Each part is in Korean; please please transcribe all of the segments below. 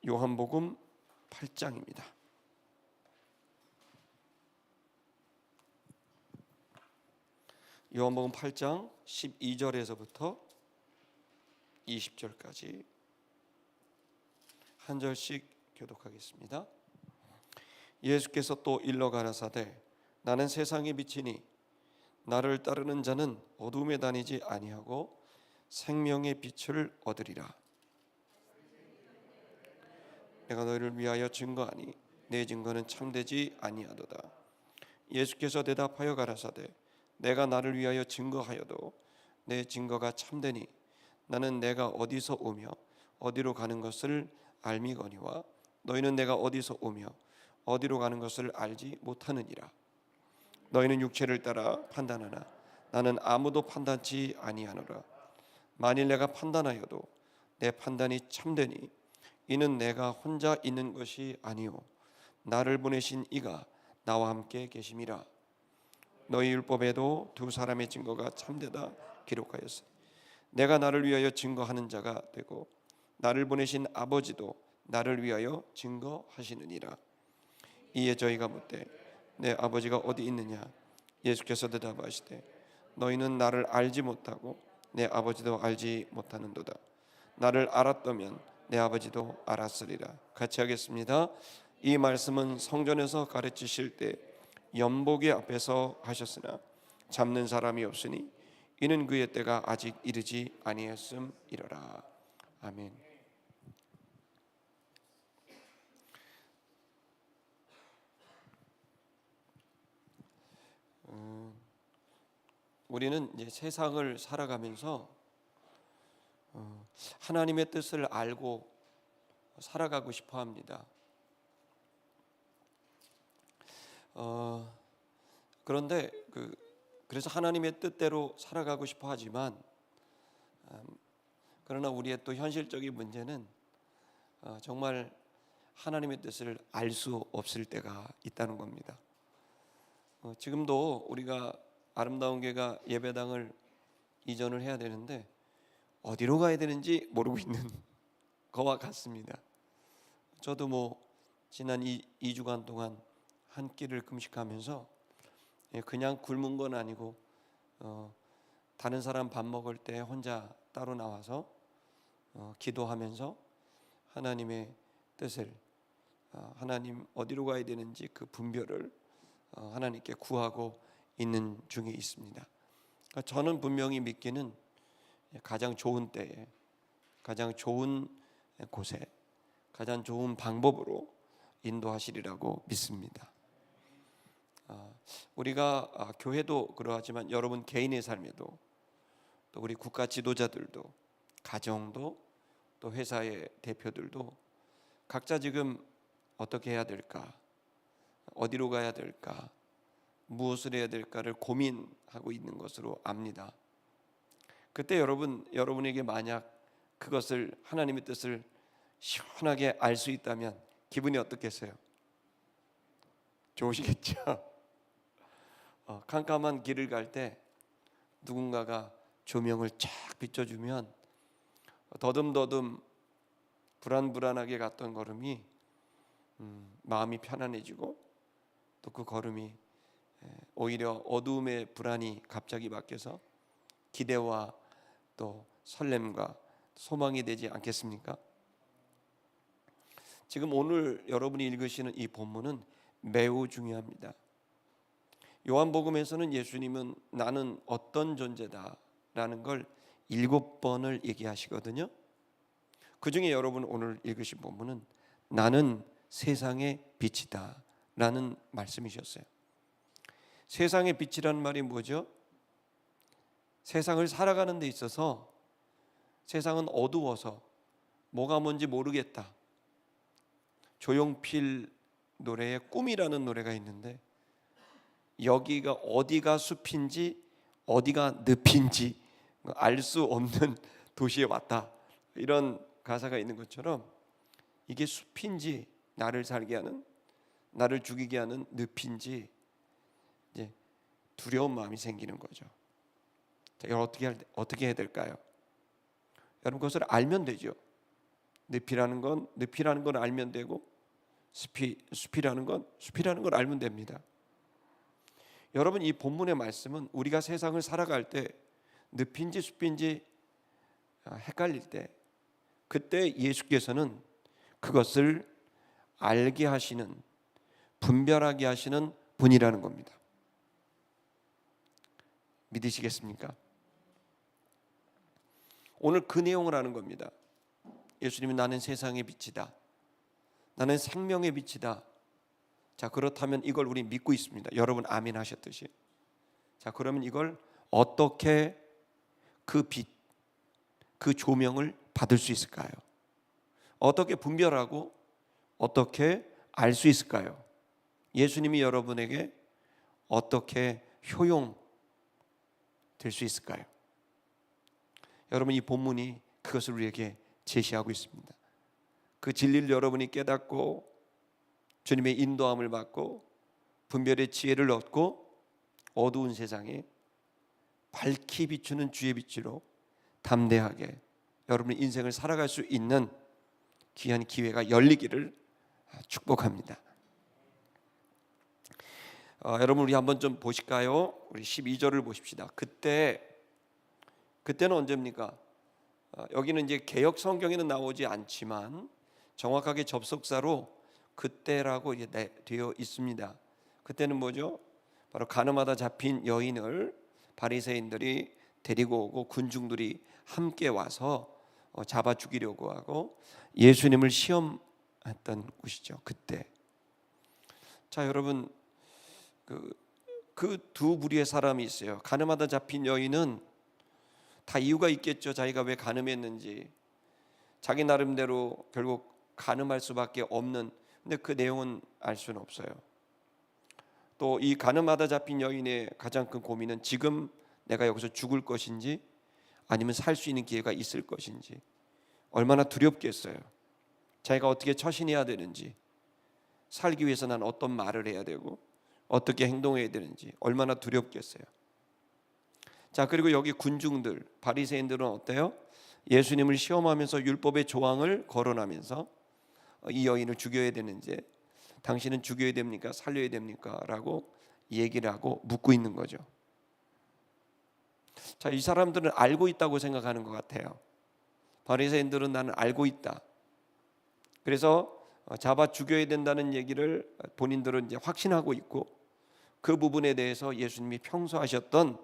요한복음 8장입니다. 요한복음 8장 12절에서부터 20절까지 한 절씩 교독하겠습니다. 예수께서 또 일러 가라사대 나는 세상의 빛이니 나를 따르는 자는 어둠에 다니지 아니하고 생명의 빛을 얻으리라. 내가 너희를 위하여 증거하니 내 증거는 참되지 아니하도다. 예수께서 대답하여 가라사대 내가 나를 위하여 증거하여도 내 증거가 참되니 나는 내가 어디서 오며 어디로 가는 것을 알미거니와 너희는 내가 어디서 오며 어디로 가는 것을 알지 못하느니라. 너희는 육체를 따라 판단하나 나는 아무도 판단치 아니하노라. 만일 내가 판단하여도 내 판단이 참되니 이는 내가 혼자 있는 것이 아니오 나를 보내신 이가 나와 함께 계심이라. 너희 율법에도 두 사람의 증거가 참되다 기록하였으니 내가 나를 위하여 증거하는 자가 되고 나를 보내신 아버지도 나를 위하여 증거하시느니라. 이에 저희가 묻되 내 아버지가 어디 있느냐? 예수께서 대답하시되 너희는 나를 알지 못하고 내 아버지도 알지 못하는도다. 나를 알았다면 내 아버지도 알았으리라. 같이 하겠습니다. 이 말씀은 성전에서 가르치실 때 연복의 앞에서 하셨으나 잡는 사람이 없으니 이는 그의 때가 아직 이르지 아니했음이로라. 아멘. 우리는 이제 세상을 살아가면서 하나님의 뜻을 알고 살아가고 싶어 합니다. 그런데 그래서 하나님의 뜻대로 살아가고 싶어 하지만 그러나 우리의 또 현실적인 문제는 정말 하나님의 뜻을 알 수 없을 때가 있다는 겁니다. 지금도 우리가 아름다운 교회가 예배당을 이전을 해야 되는데 어디로 가야 되는지 모르고 있는 거와 같습니다. 저도 지난 2주간 동안 한 끼를 금식하면서 그냥 굶은 건 아니고 다른 사람 밥 먹을 때 혼자 따로 나와서 기도하면서 하나님의 뜻을 하나님 어디로 가야 되는지 그 분별을 하나님께 구하고 있는 중에 있습니다. 그러니까 저는 분명히 믿기는 가장 좋은 때에 가장 좋은 곳에 가장 좋은 방법으로 인도하시리라고 믿습니다. 우리가 교회도 그러하지만 여러분 개인의 삶에도 또 우리 국가 지도자들도 가정도 또 회사의 대표들도 각자 지금 어떻게 해야 될까, 어디로 가야 될까, 무엇을 해야 될까를 고민하고 있는 것으로 압니다. 그때 여러분에게 만약 그것을 하나님의 뜻을 시원하게 알 수 있다면 기분이 어떻겠어요? 좋으시겠죠? 캄캄한 길을 갈 때 누군가가 조명을 쫙 비춰주면 더듬더듬 불안불안하게 갔던 걸음이 마음이 편안해지고 또 그 걸음이 오히려 어두움의 불안이 갑자기 바뀌어서 기대와 또 설렘과 소망이 되지 않겠습니까? 지금 오늘 여러분이 읽으시는 이 본문은 매우 중요합니다. 요한복음에서는 예수님은 나는 어떤 존재다라는 걸 7번을 얘기하시거든요. 그 중에 여러분 오늘 읽으신 본문은 나는 세상의 빛이다 라는 말씀이셨어요. 세상의 빛이라는 말이 뭐죠? 세상을 살아가는 데 있어서 세상은 어두워서 뭐가 뭔지 모르겠다. 조용필 노래에 꿈이라는 노래가 있는데 여기가 어디가 숲인지 어디가 늪인지 알 수 없는 도시에 왔다. 이런 가사가 있는 것처럼 이게 숲인지 나를 살게 하는, 나를 죽이게 하는 늪인지 이제 두려운 마음이 생기는 거죠. 자, 여러분 어떻게 해야 될까요? 여러분 그것을 알면 되죠. 늪이라는 건 알면 되고 숲이라는 걸 알면 됩니다. 여러분, 이 본문의 말씀은 우리가 세상을 살아갈 때 늪인지 숲인지 헷갈릴 때, 그때 예수께서는 그것을 알게 하시는, 분별하게 하시는 분이라는 겁니다. 믿으시겠습니까? 오늘 그 내용을 하는 겁니다. 예수님이 나는 세상의 빛이다, 나는 생명의 빛이다. 자, 그렇다면 이걸 우리 믿고 있습니다. 여러분 아멘 하셨듯이. 자, 그러면 이걸 어떻게 그 빛, 그 조명을 받을 수 있을까요? 어떻게 분별하고 어떻게 알 수 있을까요? 예수님이 여러분에게 어떻게 효용될 수 있을까요? 여러분, 이 본문이 그것을 우리에게 제시하고 있습니다. 그 진리를 여러분이 깨닫고 주님의 인도함을 받고 분별의 지혜를 얻고 어두운 세상에 밝히 비추는 주의 빛으로 담대하게 여러분의 인생을 살아갈 수 있는 귀한 기회가 열리기를 축복합니다. 여러분, 우리 한번 좀 보실까요? 우리 12절을 보십시다. 그때는 언제입니까? 여기는 이제 개역 성경에는 나오지 않지만 정확하게 접속사로 그때라고 되어 있습니다. 그때는 뭐죠? 바로 가늠하다 잡힌 여인을 바리새인들이 데리고 오고 군중들이 함께 와서 잡아 죽이려고 하고 예수님을 시험했던 곳이죠. 그때. 자, 여러분, 그 두 부류의 사람이 있어요. 가늠하다 잡힌 여인은 다 이유가 있겠죠. 자기가 왜 가늠했는지. 자기 나름대로 결국 가늠할 수밖에 없는, 근데 그 내용은 알 수는 없어요. 또 이 가늠하다 잡힌 여인의 가장 큰 고민은 지금 내가 여기서 죽을 것인지 아니면 살 수 있는 기회가 있을 것인지, 얼마나 두렵겠어요. 자기가 어떻게 처신해야 되는지, 살기 위해서 난 어떤 말을 해야 되고 어떻게 행동해야 되는지 얼마나 두렵겠어요. 자, 그리고 여기 군중들, 바리새인들은 어때요? 예수님을 시험하면서 율법의 조항을 거론하면서 이 여인을 죽여야 되는지, 당신은 죽여야 됩니까? 살려야 됩니까? 라고 얘기를 하고 묻고 있는 거죠. 자, 이 사람들은 알고 있다고 생각하는 것 같아요. 바리새인들은 나는 알고 있다. 그래서 잡아 죽여야 된다는 얘기를 본인들은 이제 확신하고 있고, 그 부분에 대해서 예수님이 평소 하셨던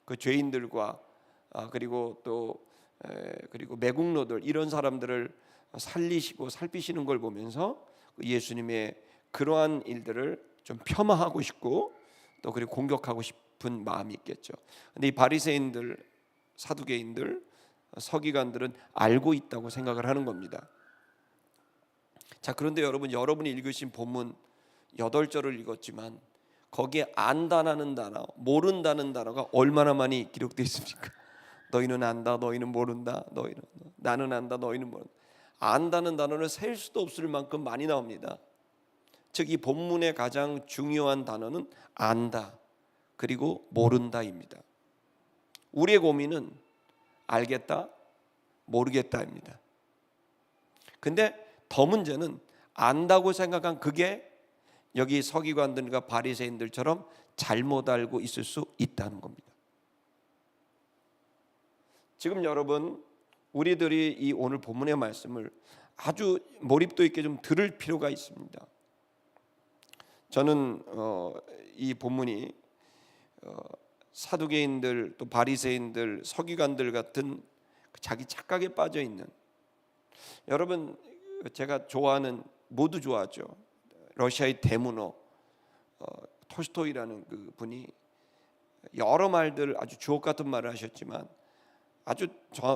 그 죄인들과 그리고 매국노들, 이런 사람들을 살리시고 살피시는 걸 보면서 예수님의 그러한 일들을 좀 폄하하고 싶고 또 그리고 공격하고 싶은 마음이 있겠죠. 근데 이 바리새인들, 사두개인들, 서기관들은 알고 있다고 생각을 하는 겁니다. 자, 그런데 여러분이 읽으신 본문 8절을 읽었지만 거기에 안다라는 단어, 모른다는 단어가 얼마나 많이 기록되어 있습니까? 너희는 안다, 너희는 모른다, 나는 안다, 너희는 모른다. 안다는 단어는 셀 수도 없을 만큼 많이 나옵니다. 즉, 이 본문의 가장 중요한 단어는 안다 그리고 모른다입니다. 우리의 고민은 알겠다, 모르겠다입니다. 근데 더 문제는 안다고 생각한 그게 여기 서기관들과 바리새인들처럼 잘못 알고 있을 수 있다는 겁니다. 지금 여러분, 우리들이 이 오늘 본문의 말씀을 아주 몰입도 있게 좀 들을 필요가 있습니다. 저는 이 본문이 사두개인들, 또 바리새인들, 서기관들 같은 자기 착각에 빠져 있는, 여러분, 제가 좋아하는, 모두 좋아하죠. 러시아의 대문호 톨스토이라는 그 분이 여러 말들, 아주 주옥 같은 말을 하셨지만 아주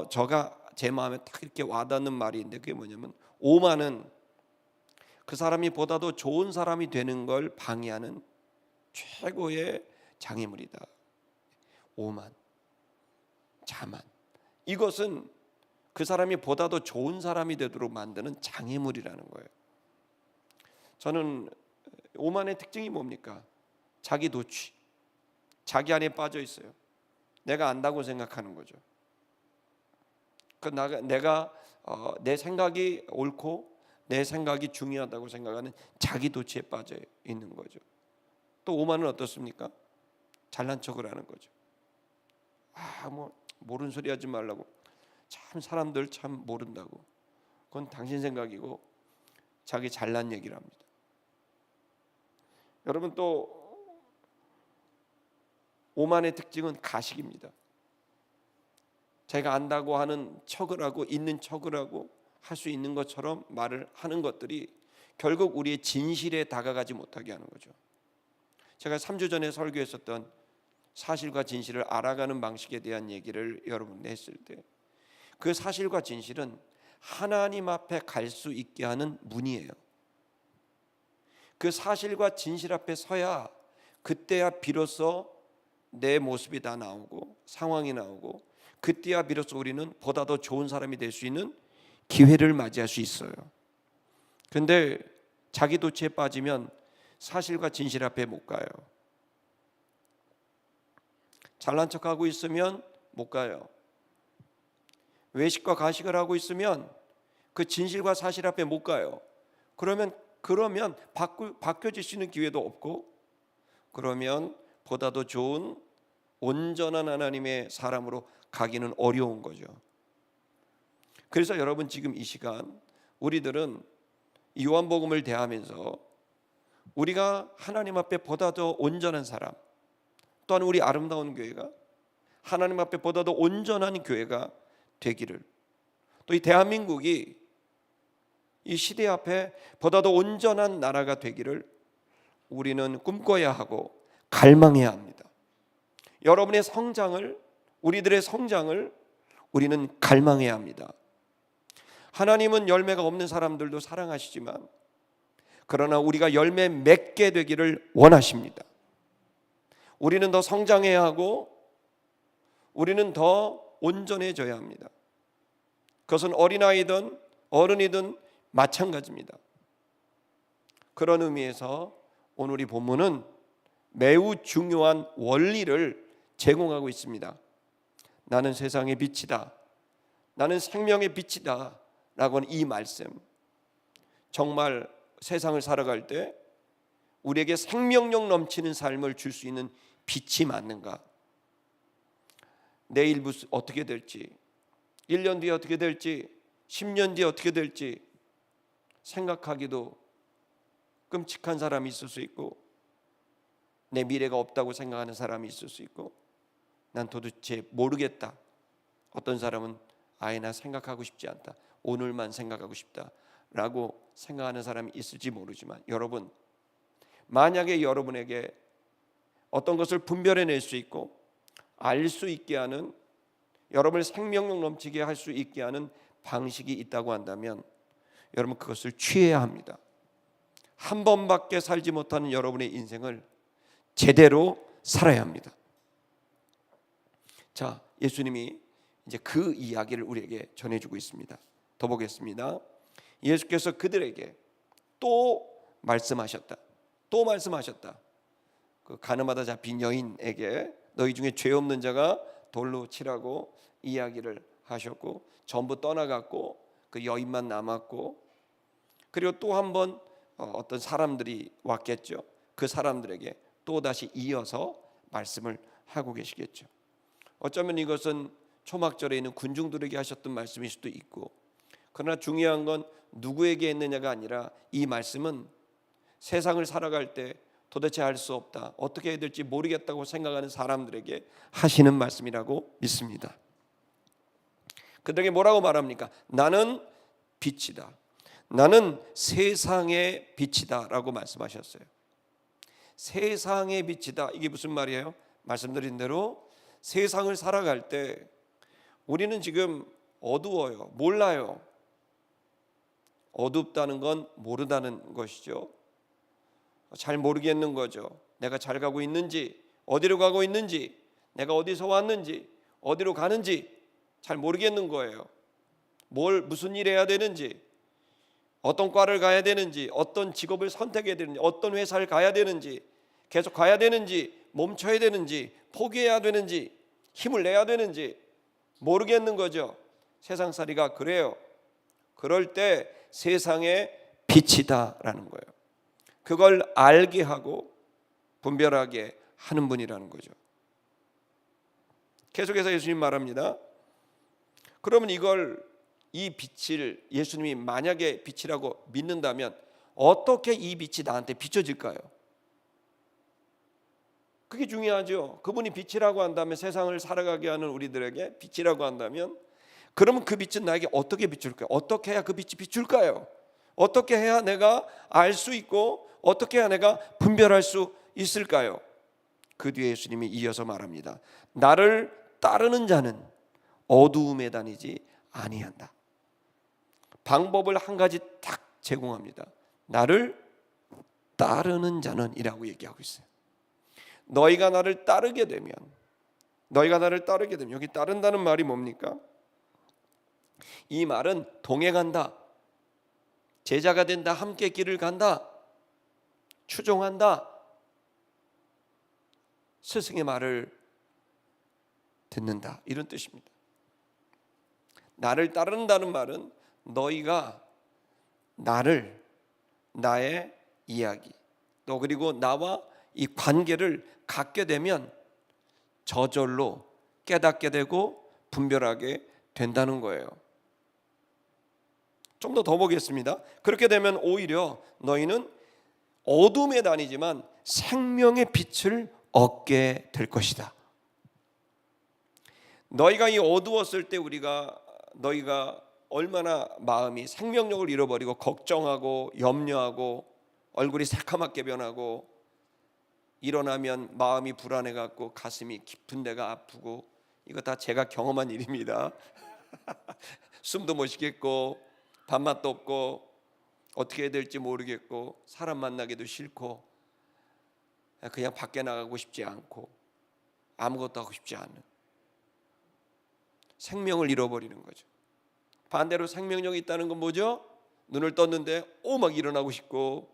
저가 제 마음에 딱 이렇게 와닿는 말인데, 그게 뭐냐면 오만은 그 사람이 보다도 좋은 사람이 되는 걸 방해하는 최고의 장애물이다. 오만, 자만, 이것은 그 사람이 보다도 좋은 사람이 되도록 만드는 장애물이라는 거예요. 저는 오만의 특징이 뭡니까? 자기 도취, 자기 안에 빠져 있어요. 내가 안다고 생각하는 거죠. 내가 내 생각이 옳고 내 생각이 중요하다고 생각하는 자기 도취에 빠져 있는 거죠. 또 오만은 어떻습니까? 잘난 척을 하는 거죠. 뭐 모르는 소리 하지 말라고. 참 사람들 참 모른다고. 그건 당신 생각이고 자기 잘난 얘기를 합니다. 여러분, 또 오만의 특징은 가식입니다. 자기가 안다고 하는 척을 하고 있는 척을 하고 할 수 있는 것처럼 말을 하는 것들이 결국 우리의 진실에 다가가지 못하게 하는 거죠. 제가 3주 전에 설교했었던 사실과 진실을 알아가는 방식에 대한 얘기를 여러분께 했을 때, 그 사실과 진실은 하나님 앞에 갈 수 있게 하는 문이에요. 그 사실과 진실 앞에 서야 그때야 비로소 내 모습이 다 나오고 상황이 나오고, 그때야 비로소 우리는 보다 더 좋은 사람이 될 수 있는 기회를 맞이할 수 있어요. 그런데 자기 도취에 빠지면 사실과 진실 앞에 못 가요. 잘난 척하고 있으면 못 가요. 외식과 가식을 하고 있으면 그 진실과 사실 앞에 못 가요. 그러면 바뀌어질 수 있는 기회도 없고, 그러면 보다 더 좋은 온전한 하나님의 사람으로 가기는 어려운 거죠. 그래서 여러분, 지금 이 시간 우리들은 요한복음을 대하면서 우리가 하나님 앞에 보다 더 온전한 사람, 또한 우리 아름다운 교회가 하나님 앞에 보다 더 온전한 교회가 되기를, 또 이 대한민국이 이 시대 앞에 보다 더 온전한 나라가 되기를 우리는 꿈꿔야 하고 갈망해야 합니다. 여러분의 성장을, 우리들의 성장을 우리는 갈망해야 합니다. 하나님은 열매가 없는 사람들도 사랑하시지만, 그러나 우리가 열매 맺게 되기를 원하십니다. 우리는 더 성장해야 하고 우리는 더 온전해져야 합니다. 그것은 어린아이든 어른이든 마찬가지입니다. 그런 의미에서 오늘 이 본문은 매우 중요한 원리를 제공하고 있습니다. 나는 세상의 빛이다, 나는 생명의 빛이다 라고 하는 이 말씀, 정말 세상을 살아갈 때 우리에게 생명력 넘치는 삶을 줄 수 있는 빛이 맞는가? 내일 어떻게 될지, 1년 뒤에 어떻게 될지, 10년 뒤에 어떻게 될지 생각하기도 끔찍한 사람이 있을 수 있고, 내 미래가 없다고 생각하는 사람이 있을 수 있고, 난 도대체 모르겠다. 어떤 사람은 아예 나 생각하고 싶지 않다, 오늘만 생각하고 싶다라고 생각하는 사람이 있을지 모르지만, 여러분, 만약에 여러분에게 어떤 것을 분별해낼 수 있고 알 수 있게 하는, 여러분을 생명력 넘치게 할 수 있게 하는 방식이 있다고 한다면 여러분 그것을 취해야 합니다. 한 번밖에 살지 못하는 여러분의 인생을 제대로 살아야 합니다. 자, 예수님이 이제 그 이야기를 우리에게 전해주고 있습니다. 더 보겠습니다. 예수께서 그들에게 또 말씀하셨다. 그 가늠하다 잡힌 여인에게 너희 중에 죄 없는 자가 돌로 치라고 이야기를 하셨고, 전부 떠나갔고 그 여인만 남았고, 그리고 또 한 번 어떤 사람들이 왔겠죠. 그 사람들에게 또 다시 이어서 말씀을 하고 계시겠죠. 어쩌면 이것은 초막절에 있는 군중들에게 하셨던 말씀일 수도 있고, 그러나 중요한 건 누구에게 했느냐가 아니라 이 말씀은 세상을 살아갈 때 도대체 알 수 없다, 어떻게 해야 될지 모르겠다고 생각하는 사람들에게 하시는 말씀이라고 믿습니다. 그들에게 뭐라고 말합니까? 나는 빛이다, 나는 세상의 빛이다 라고 말씀하셨어요. 세상의 빛이다, 이게 무슨 말이에요? 말씀드린 대로 세상을 살아갈 때 우리는 지금 어두워요, 몰라요. 어둡다는 건 모르다는 것이죠. 잘 모르겠는 거죠. 내가 잘 가고 있는지, 어디로 가고 있는지, 내가 어디서 왔는지, 어디로 가는지 잘 모르겠는 거예요. 무슨 일 해야 되는지, 어떤 과를 가야 되는지, 어떤 직업을 선택해야 되는지, 어떤 회사를 가야 되는지, 계속 가야 되는지, 멈춰야 되는지, 포기해야 되는지, 힘을 내야 되는지 모르겠는 거죠. 세상살이가 그래요. 그럴 때 세상의 빛이다라는 거예요. 그걸 알게 하고 분별하게 하는 분이라는 거죠. 계속해서 예수님 말합니다. 그러면 이 빛을 예수님이 만약에 빛이라고 믿는다면 어떻게 이 빛이 나한테 비춰질까요? 그게 중요하죠. 그분이 빛이라고 한다면, 세상을 살아가게 하는 우리들에게 빛이라고 한다면, 그러면 그 빛은 나에게 어떻게 비출까요? 어떻게 해야 그 빛이 비출까요? 어떻게 해야 내가 알 수 있고 어떻게 해야 내가 분별할 수 있을까요? 그 뒤에 예수님이 이어서 말합니다. 나를 따르는 자는 어두움에 다니지 아니한다. 방법을 한 가지 딱 제공합니다. 나를 따르는 자는 이라고 얘기하고 있어요. 너희가 나를 따르게 되면, 여기 따른다는 말이 뭡니까? 이 말은 동행한다, 제자가 된다, 함께 길을 간다, 추종한다, 스승의 말을 듣는다, 이런 뜻입니다. 나를 따른다는 말은 너희가 나를, 나의 이야기, 또 그리고 나와 이 관계를 갖게 되면 저절로 깨닫게 되고 분별하게 된다는 거예요. 좀 더 보겠습니다. 그렇게 되면 오히려 너희는 어둠에 다니지만 생명의 빛을 얻게 될 것이다. 너희가 이 어두웠을 때 너희가 얼마나 마음이 생명력을 잃어버리고 걱정하고 염려하고 얼굴이 새카맣게 변하고 일어나면 마음이 불안해 갖고 가슴이 깊은 데가 아프고, 이거 다 제가 경험한 일입니다. 숨도 못 쉬겠고 밥맛도 없고 어떻게 해야 될지 모르겠고 사람 만나기도 싫고 그냥 밖에 나가고 싶지 않고 아무것도 하고 싶지 않은, 생명을 잃어버리는 거죠. 반대로 생명력이 있다는 건 뭐죠? 눈을 떴는데 막 일어나고 싶고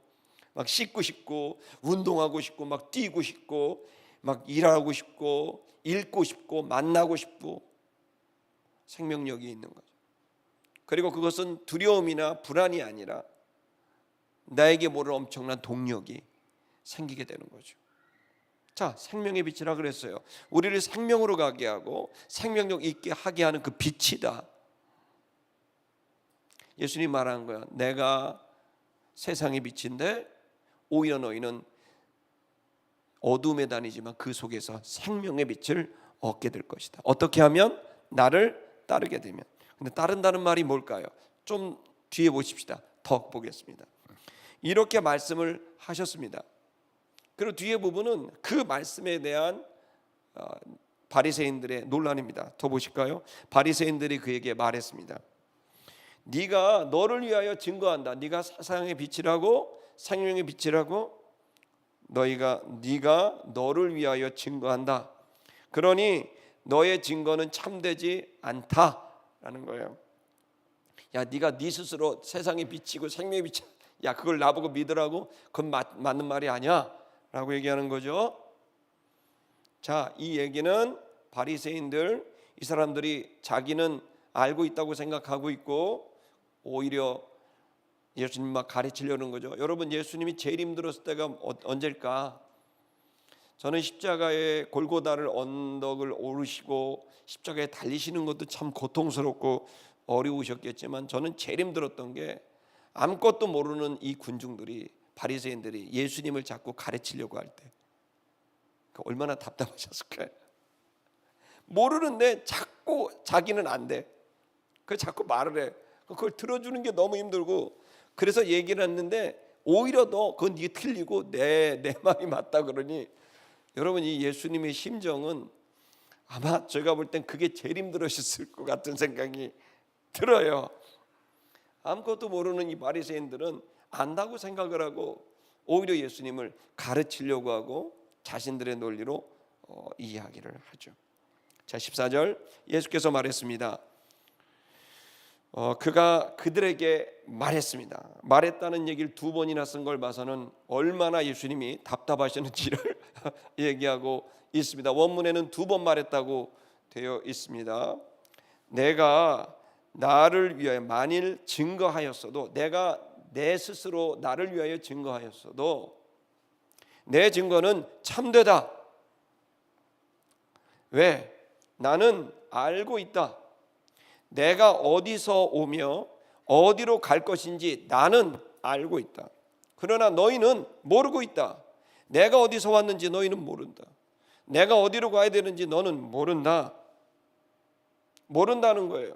막 씻고 싶고 운동하고 싶고 막 뛰고 싶고 막 일하고 싶고 읽고 싶고 만나고 싶고, 생명력이 있는 거죠. 그리고 그것은 두려움이나 불안이 아니라 나에게 모를 엄청난 동력이 생기게 되는 거죠. 자, 생명의 빛이라 그랬어요. 우리를 생명으로 가게 하고 생명력 있게 하게 하는 그 빛이다. 예수님 말한 거야. 내가 세상의 빛인데 오히려 너희는 어둠에 다니지만 그 속에서 생명의 빛을 얻게 될 것이다. 어떻게 하면? 나를 따르게 되면. 근데 따른다는 말이 뭘까요? 좀 뒤에 보십시다. 더 보겠습니다. 이렇게 말씀을 하셨습니다. 그리고 뒤에 부분은 그 말씀에 대한 바리새인들의 논란입니다. 더 보실까요? 바리새인들이 그에게 말했습니다. 네가 너를 위하여 증거한다. 네가 세상의 빛이라고, 생명의 빛이라고, 네가 너를 위하여 증거한다. 그러니 너의 증거는 참되지 않다라는 거예요. 야, 네가 네 스스로 세상의 빛이고 생명의 빛, 야 그걸 나보고 믿으라고? 그건 맞는 말이 아니야 라고 얘기하는 거죠. 자, 이 얘기는 바리새인들, 이 사람들이 자기는 알고 있다고 생각하고 있고 오히려 예수님 막 가르치려는 거죠. 여러분, 예수님이 제일 힘들었을 때가 언제일까? 저는 십자가의 골고다를 언덕을 오르시고 십자가에 달리시는 것도 참 고통스럽고 어려우셨겠지만, 저는 제일 힘들었던 게 아무것도 모르는 이 군중들이, 바리새인들이 예수님을 자꾸 가르치려고 할 때 얼마나 답답하셨을까요? 모르는데 자꾸 자기는 안 돼. 그 자꾸 말을 해. 그걸 들어주는 게 너무 힘들고, 그래서 얘기를 했는데 오히려 너 그건 네 틀리고 내 말이 맞다 그러니, 여러분 이 예수님의 심정은 아마 제가 볼 땐 그게 제일 힘들으셨을 것 같은 생각이 들어요. 아무것도 모르는 이 바리새인들은 안다고 생각을 하고 오히려 예수님을 가르치려고 하고 자신들의 논리로 이야기를 하죠. 자, 14절 예수께서 말했습니다. 그가 그들에게 말했다는 얘기를 두 번이나 쓴 걸 봐서는 얼마나 예수님이 답답하셨는지를 얘기하고 있습니다. 원문에는 두 번 말했다고 되어 있습니다. 내가 나를 위하여 만일 증거하였어도, 내가 내 스스로 나를 위하여 증거하였어도 내 증거는 참되다. 왜? 나는 알고 있다. 내가 어디서 오며 어디로 갈 것인지 나는 알고 있다. 그러나 너희는 모르고 있다. 내가 어디서 왔는지 너희는 모른다. 내가 어디로 가야 되는지 너는 모른다. 모른다는 거예요.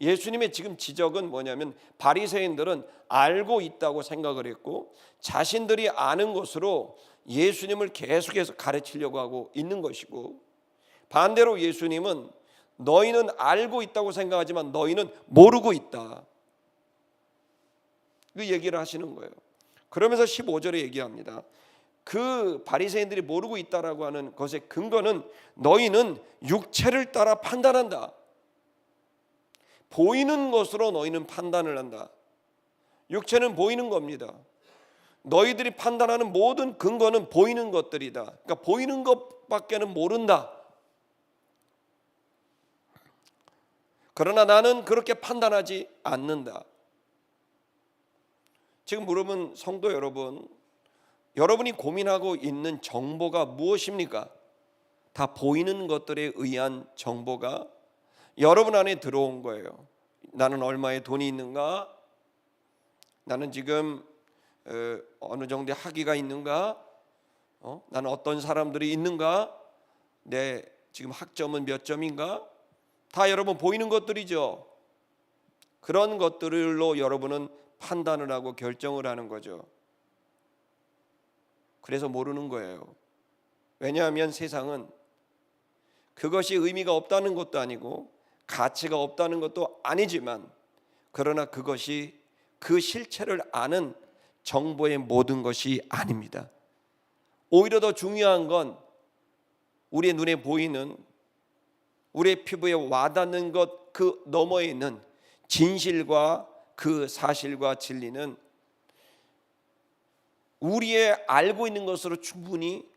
예수님의 지금 지적은 뭐냐면, 바리새인들은 알고 있다고 생각을 했고 자신들이 아는 것으로 예수님을 계속해서 가르치려고 하고 있는 것이고, 반대로 예수님은 너희는 알고 있다고 생각하지만 너희는 모르고 있다, 그 얘기를 하시는 거예요. 그러면서 15절에 얘기합니다. 그 바리새인들이 모르고 있다라고 하는 것의 근거는 너희는 육체를 따라 판단한다. 보이는 것으로 너희는 판단을 한다. 육체는 보이는 겁니다. 너희들이 판단하는 모든 근거는 보이는 것들이다. 그러니까 보이는 것밖에는 모른다. 그러나 나는 그렇게 판단하지 않는다. 지금 물으면 성도 여러분, 여러분이 고민하고 있는 정보가 무엇입니까? 다 보이는 것들에 의한 정보가 여러분 안에 들어온 거예요. 나는 얼마의 돈이 있는가? 나는 지금 어느 정도의 학위가 있는가? 나는 어떤 사람들이 있는가? 내 지금 학점은 몇 점인가? 다 여러분 보이는 것들이죠. 그런 것들로 여러분은 판단을 하고 결정을 하는 거죠. 그래서 모르는 거예요. 왜냐하면 세상은 그것이 의미가 없다는 것도 아니고 가치가 없다는 것도 아니지만, 그러나 그것이 그 실체를 아는 정보의 모든 것이 아닙니다. 오히려 더 중요한 건 우리의 눈에 보이는, 우리의 피부에 와닿는 것 그 너머에 있는 진실과 그 사실과 진리는 우리의 알고 있는 것으로 충분히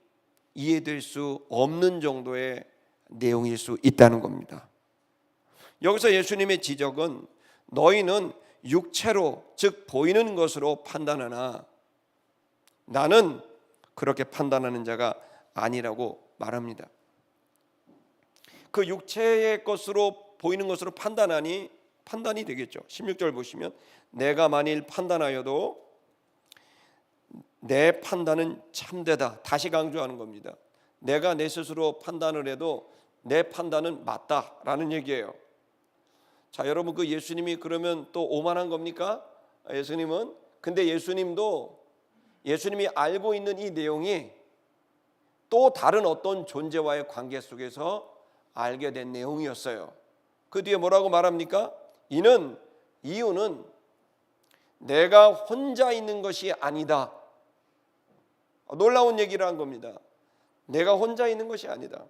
이해될 수 없는 정도의 내용일 수 있다는 겁니다. 여기서 예수님의 지적은 너희는 육체로, 즉 보이는 것으로 판단하나 나는 그렇게 판단하는 자가 아니라고 말합니다. 그 육체의 것으로, 보이는 것으로 판단하니 판단이 되겠죠. 16절 보시면 내가 만일 판단하여도 내 판단은 참되다. 다시 강조하는 겁니다. 내가 내 스스로 판단을 해도 내 판단은 맞다라는 얘기예요. 자, 여러분, 그 예수님이 그러면 또 오만한 겁니까? 예수님은? 근데 예수님이 알고 있는 이 내용이 또 다른 어떤 존재와의 관계 속에서 알게 된 내용이었어요. 그 뒤에 뭐라고 말합니까? 이유는 내가 혼자 있는 것이 아니다. 놀라운 얘기를 한 겁니다. 내가 혼자 있는 것이 아니다.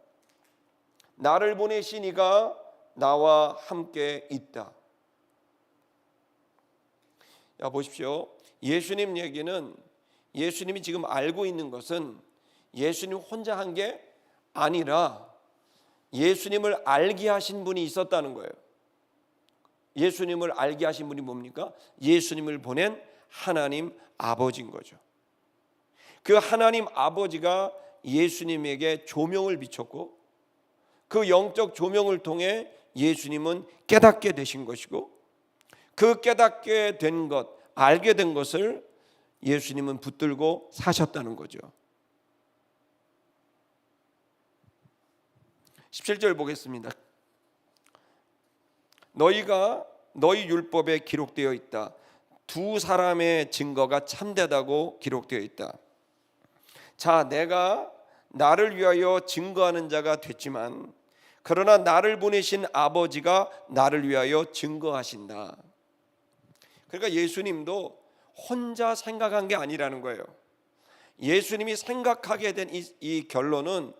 나를 보내신 이가 나와 함께 있다. 야, 보십시오. 예수님 얘기는, 예수님이 지금 알고 있는 것은 예수님 혼자 한 게 아니라 예수님을 알게 하신 분이 있었다는 거예요. 예수님을 알게 하신 분이 뭡니까? 예수님을 보낸 하나님 아버지인 거죠. 그 하나님 아버지가 예수님에게 조명을 비췄고, 그 영적 조명을 통해 예수님은 깨닫게 되신 것이고, 그 깨닫게 된 것, 알게 된 것을 예수님은 붙들고 사셨다는 거죠. 17절 보겠습니다. 너희 율법에 기록되어 있다. 두 사람의 증거가 참되다고 기록되어 있다. 자, 내가 나를 위하여 증거하는 자가 됐지만, 그러나 나를 보내신 아버지가 나를 위하여 증거하신다. 그러니까 예수님도 혼자 생각한 게 아니라는 거예요. 예수님이 생각하게 된 이 결론은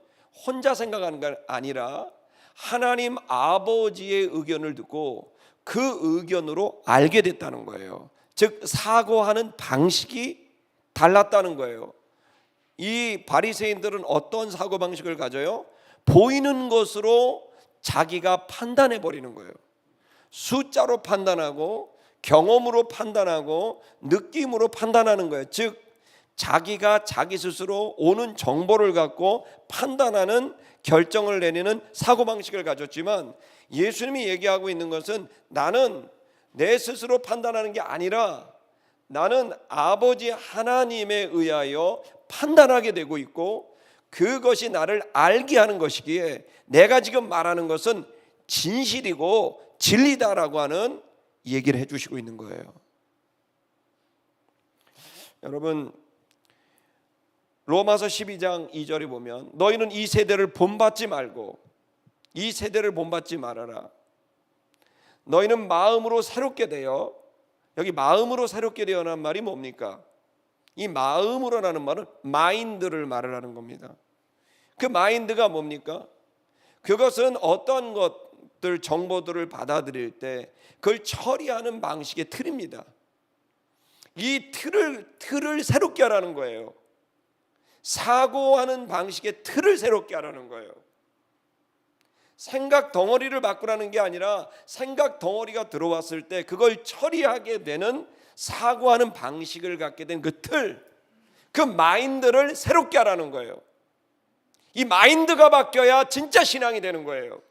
혼자 생각하는 게 아니라 하나님 아버지의 의견을 듣고 그 의견으로 알게 됐다는 거예요. 즉 사고하는 방식이 달랐다는 거예요. 이 바리새인들은 어떤 사고방식을 가져요? 보이는 것으로 자기가 판단해 버리는 거예요. 숫자로 판단하고 경험으로 판단하고 느낌으로 판단하는 거예요. 즉 자기가 자기 스스로 오는 정보를 갖고 판단하는 결정을 내리는 사고방식을 가졌지만, 예수님이 얘기하고 있는 것은 나는 내 스스로 판단하는 게 아니라 나는 아버지 하나님에 의하여 판단하게 되고 있고, 그것이 나를 알게 하는 것이기에 내가 지금 말하는 것은 진실이고 진리다라고 하는 얘기를 해주시고 있는 거예요. 여러분, 로마서 12장 2절에 보면 너희는 이 세대를 본받지 말고 이 세대를 본받지 말아라. 너희는 마음으로 새롭게 되어, 여기 마음으로 새롭게 되어라는 말이 뭡니까? 이 마음으로라는 말은 마인드를 말하는 겁니다. 그 마인드가 뭡니까? 그것은 어떤 것들, 정보들을 받아들일 때 그걸 처리하는 방식의 틀입니다. 이 틀을 새롭게 하라는 거예요. 사고하는 방식의 틀을 새롭게 하라는 거예요. 생각 덩어리를 바꾸라는 게 아니라 생각 덩어리가 들어왔을 때 그걸 처리하게 되는 사고하는 방식을 갖게 된 그 틀, 그 마인드를 새롭게 하라는 거예요. 이 마인드가 바뀌어야 진짜 신앙이 되는 거예요.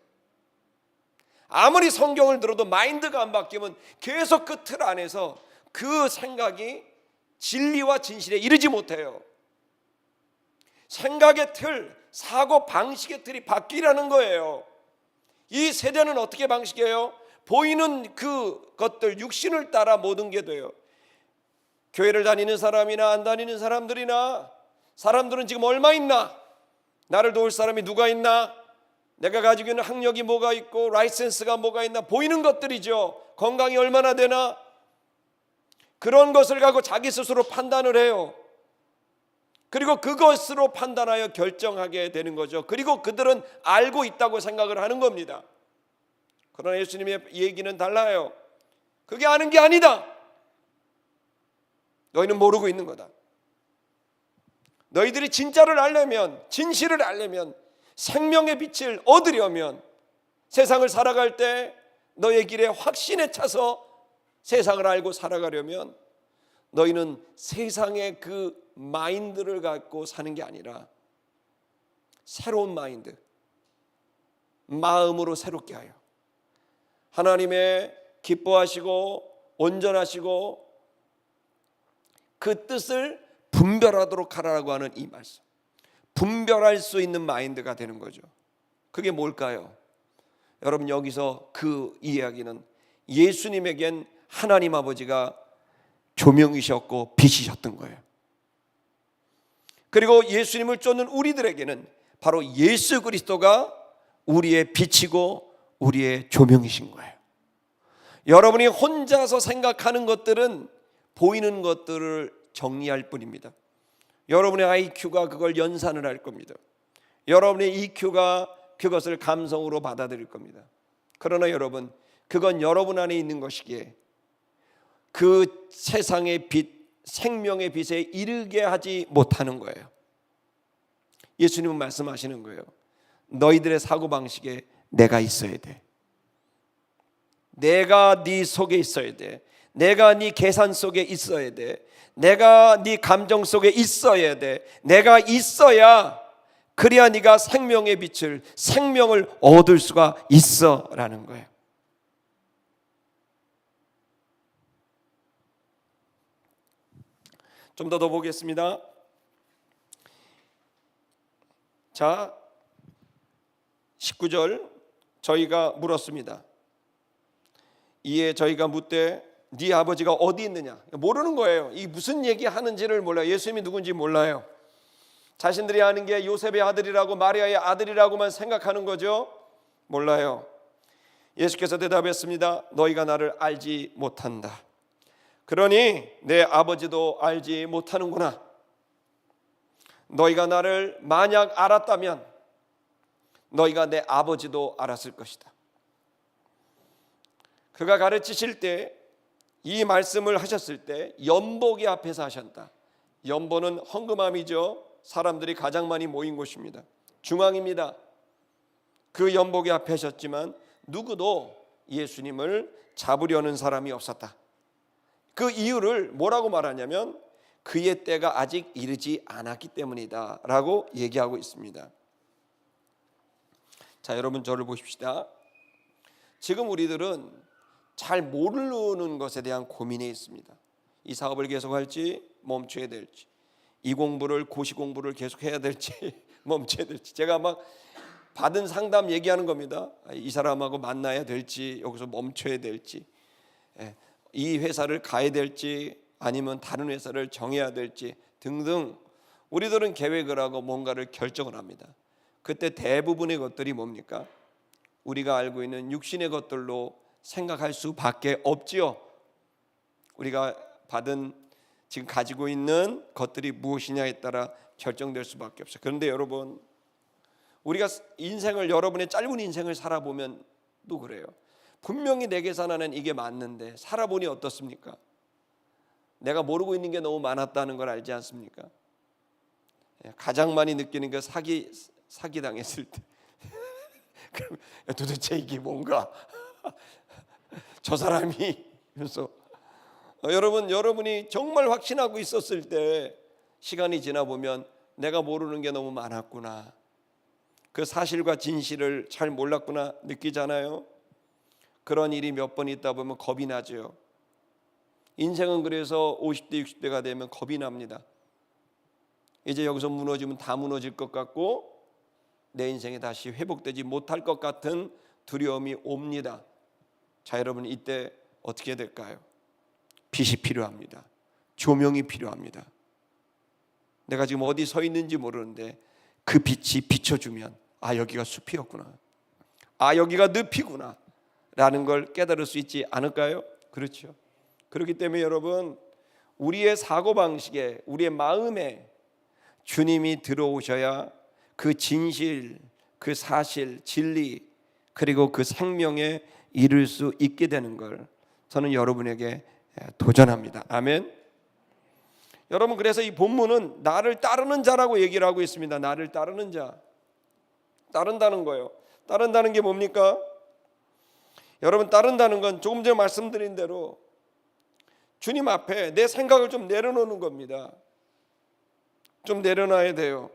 아무리 성경을 들어도 마인드가 안 바뀌면 계속 그 틀 안에서 그 생각이 진리와 진실에 이르지 못해요. 생각의 틀, 사고 방식의 틀이 바뀌라는 거예요. 이 세대는 어떻게 방식이에요? 보이는 그것들, 육신을 따라 모든 게 돼요. 교회를 다니는 사람이나 안 다니는 사람들이나, 사람들은 지금 얼마 있나? 나를 도울 사람이 누가 있나? 내가 가지고 있는 학력이 뭐가 있고 라이센스가 뭐가 있나? 보이는 것들이죠. 건강이 얼마나 되나? 그런 것을 갖고 자기 스스로 판단을 해요. 그리고 그것으로 판단하여 결정하게 되는 거죠. 그리고 그들은 알고 있다고 생각을 하는 겁니다. 그러나 예수님의 얘기는 달라요. 그게 아는 게 아니다. 너희는 모르고 있는 거다. 너희들이 진짜를 알려면, 진실을 알려면, 생명의 빛을 얻으려면, 세상을 살아갈 때 너의 길에 확신에 차서 세상을 알고 살아가려면 너희는 세상의 그 마인드를 갖고 사는 게 아니라 새로운 마인드, 마음으로 새롭게 하여 하나님의 기뻐하시고 온전하시고 그 뜻을 분별하도록 하라고 하는 이 말씀, 분별할 수 있는 마인드가 되는 거죠. 그게 뭘까요? 여러분, 여기서 그 이야기는 예수님에겐 하나님 아버지가 조명이셨고 빛이셨던 거예요. 그리고 예수님을 쫓는 우리들에게는 바로 예수 그리스도가 우리의 빛이고 우리의 조명이신 거예요. 여러분이 혼자서 생각하는 것들은 보이는 것들을 정리할 뿐입니다. 여러분의 IQ가 그걸 연산을 할 겁니다. 여러분의 EQ가 그것을 감성으로 받아들일 겁니다. 그러나 여러분, 그건 여러분 안에 있는 것이기에 그 세상의 빛, 생명의 빛에 이르게 하지 못하는 거예요. 예수님은 말씀하시는 거예요. 너희들의 사고방식에 내가 있어야 돼. 내가 네 속에 있어야 돼. 내가 네 계산 속에 있어야 돼. 내가 네 감정 속에 있어야 돼. 내가 있어야, 그래야 네가 생명의 빛을, 생명을 얻을 수가 있어라는 거예요. 좀 더 보겠습니다. 자, 19절 저희가 물었습니다. 이에 저희가 묻되 네 아버지가 어디 있느냐? 모르는 거예요. 이 무슨 얘기 하는지를 몰라요. 예수님이 누군지 몰라요. 자신들이 아는 게 요셉의 아들이라고, 마리아의 아들이라고만 생각하는 거죠. 몰라요. 예수께서 대답했습니다. 너희가 나를 알지 못한다. 그러니 내 아버지도 알지 못하는구나. 너희가 나를 만약 알았다면 너희가 내 아버지도 알았을 것이다. 그가 가르치실 때, 이 말씀을 하셨을 때 연복의 앞에서 하셨다. 연복은 헌금함이죠. 사람들이 가장 많이 모인 곳입니다. 중앙입니다. 그 연복의 앞에 하셨지만 누구도 예수님을 잡으려는 사람이 없었다. 그 이유를 뭐라고 말하냐면 그의 때가 아직 이르지 않았기 때문이다 라고 얘기하고 있습니다. 자, 여러분 저를 보십시다. 지금 우리들은 잘 모르는 것에 대한 고민에 있습니다. 이 사업을 계속할지 멈춰야 될지, 이 공부를 고시 공부를 계속해야 될지 멈춰야 될지, 제가 막 받은 상담 얘기하는 겁니다. 이 사람하고 만나야 될지, 여기서 멈춰야 될지, 이 회사를 가야 될지 아니면 다른 회사를 정해야 될지 등등 우리들은 계획을 하고 뭔가를 결정을 합니다. 그때 대부분의 것들이 뭡니까? 우리가 알고 있는 육신의 것들로 생각할 수밖에 없지요. 우리가 받은 지금 가지고 있는 것들이 무엇이냐에 따라 결정될 수밖에 없어요. 그런데 여러분, 우리가 인생을, 여러분의 짧은 인생을 살아보면 또 그래요. 분명히 내 계산하는 이게 맞는데 살아보니 어떻습니까? 내가 모르고 있는 게 너무 많았다는 걸 알지 않습니까? 가장 많이 느끼는 게 사기 당했을 때 그럼 도대체 이게 뭔가 저 사람이, 그래서 여러분이 정말 확신하고 있었을 때 시간이 지나 보면 내가 모르는 게 너무 많았구나, 그 사실과 진실을 잘 몰랐구나 느끼잖아요. 그런 일이 몇 번 있다 보면 겁이 나죠. 인생은 그래서 50대 60대가 되면 겁이 납니다. 이제 여기서 무너지면 다 무너질 것 같고 내 인생에 다시 회복되지 못할 것 같은 두려움이 옵니다. 자, 여러분 이때 어떻게 될까요? 빛이 필요합니다. 조명이 필요합니다. 내가 지금 어디 서 있는지 모르는데 그 빛이 비춰주면 아, 여기가 숲이었구나, 아, 여기가 늪이구나 라는 걸 깨달을 수 있지 않을까요? 그렇죠. 그렇기 때문에 여러분, 우리의 사고방식에, 우리의 마음에 주님이 들어오셔야 그 진실, 그 사실, 진리, 그리고 그 생명에 이룰 수 있게 되는 걸 저는 여러분에게 도전합니다. 아멘. 여러분, 그래서 이 본문은 나를 따르는 자라고 얘기를 하고 있습니다. 나를 따르는 자, 따른다는 거예요. 따른다는 게 뭡니까? 여러분, 따른다는 건 조금 전에 말씀드린 대로 주님 앞에 내 생각을 좀 내려놓는 겁니다. 좀 내려놔야 돼요.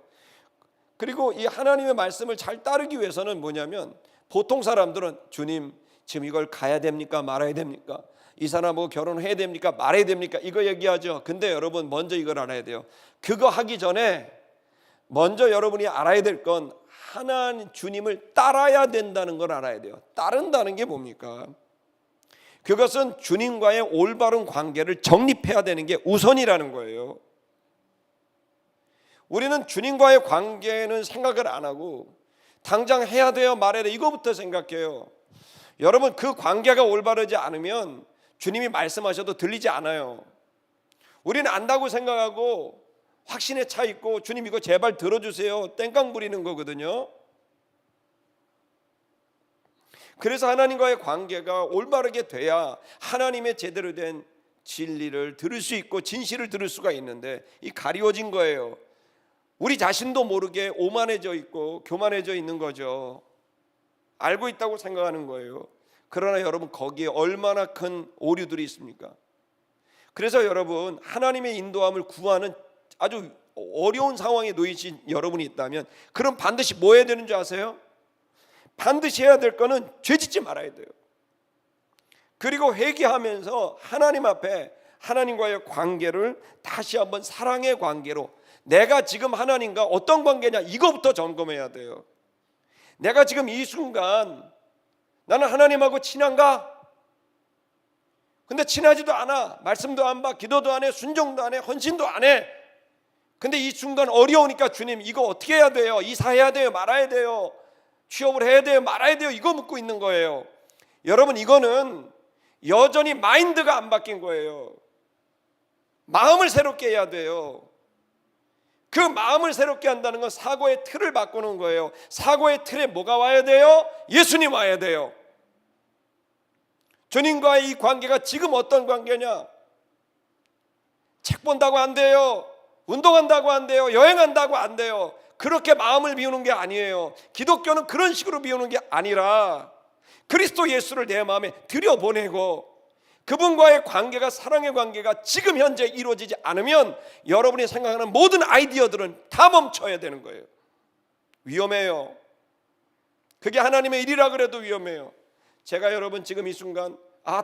그리고 이 하나님의 말씀을 잘 따르기 위해서는 뭐냐면, 보통 사람들은 주님 지금 이걸 가야 됩니까 말아야 됩니까, 이 사람하고 결혼해야 됩니까 말아야 됩니까, 이거 얘기하죠. 근데 여러분, 먼저 이걸 알아야 돼요. 그거 하기 전에 먼저 여러분이 알아야 될 건 하나님 주님을 따라야 된다는 걸 알아야 돼요. 따른다는 게 뭡니까? 그것은 주님과의 올바른 관계를 정립해야 되는 게 우선이라는 거예요. 우리는 주님과의 관계는 생각을 안 하고 당장 해야 돼요 말해야 돼요 이거부터 생각해요. 여러분, 그 관계가 올바르지 않으면 주님이 말씀하셔도 들리지 않아요. 우리는 안다고 생각하고 확신에 차 있고 주님 이거 제발 들어주세요 땡깡 부리는 거거든요. 그래서 하나님과의 관계가 올바르게 돼야 하나님의 제대로 된 진리를 들을 수 있고 진실을 들을 수가 있는데, 이 가리워진 거예요. 우리 자신도 모르게 오만해져 있고 교만해져 있는 거죠. 알고 있다고 생각하는 거예요. 그러나 여러분, 거기에 얼마나 큰 오류들이 있습니까? 그래서 여러분, 하나님의 인도함을 구하는 아주 어려운 상황에 놓이신 여러분이 있다면 그럼 반드시 뭐 해야 되는 줄 아세요? 반드시 해야 될 거는 죄짓지 말아야 돼요. 그리고 회개하면서 하나님 앞에 하나님과의 관계를 다시 한번 사랑의 관계로, 내가 지금 하나님과 어떤 관계냐 이거부터 점검해야 돼요. 내가 지금 이 순간 나는 하나님하고 친한가? 근데 친하지도 않아. 말씀도 안 봐, 기도도 안 해, 순종도 안 해, 헌신도 안 해. 근데 이 순간 어려우니까 주님 이거 어떻게 해야 돼요? 이사해야 돼요 말아야 돼요? 취업을 해야 돼요 말아야 돼요? 이거 묻고 있는 거예요. 여러분, 이거는 여전히 마인드가 안 바뀐 거예요. 마음을 새롭게 해야 돼요. 그 마음을 새롭게 한다는 건 사고의 틀을 바꾸는 거예요. 사고의 틀에 뭐가 와야 돼요? 예수님 와야 돼요. 주님과의 이 관계가 지금 어떤 관계냐? 책 본다고 안 돼요. 운동한다고 안 돼요. 여행한다고 안 돼요. 그렇게 마음을 비우는 게 아니에요. 기독교는 그런 식으로 비우는 게 아니라 그리스도 예수를 내 마음에 들여보내고 그분과의 관계가, 사랑의 관계가 지금 현재 이루어지지 않으면 여러분이 생각하는 모든 아이디어들은 다 멈춰야 되는 거예요. 위험해요. 그게 하나님의 일이라 그래도 위험해요. 제가 여러분 지금 이 순간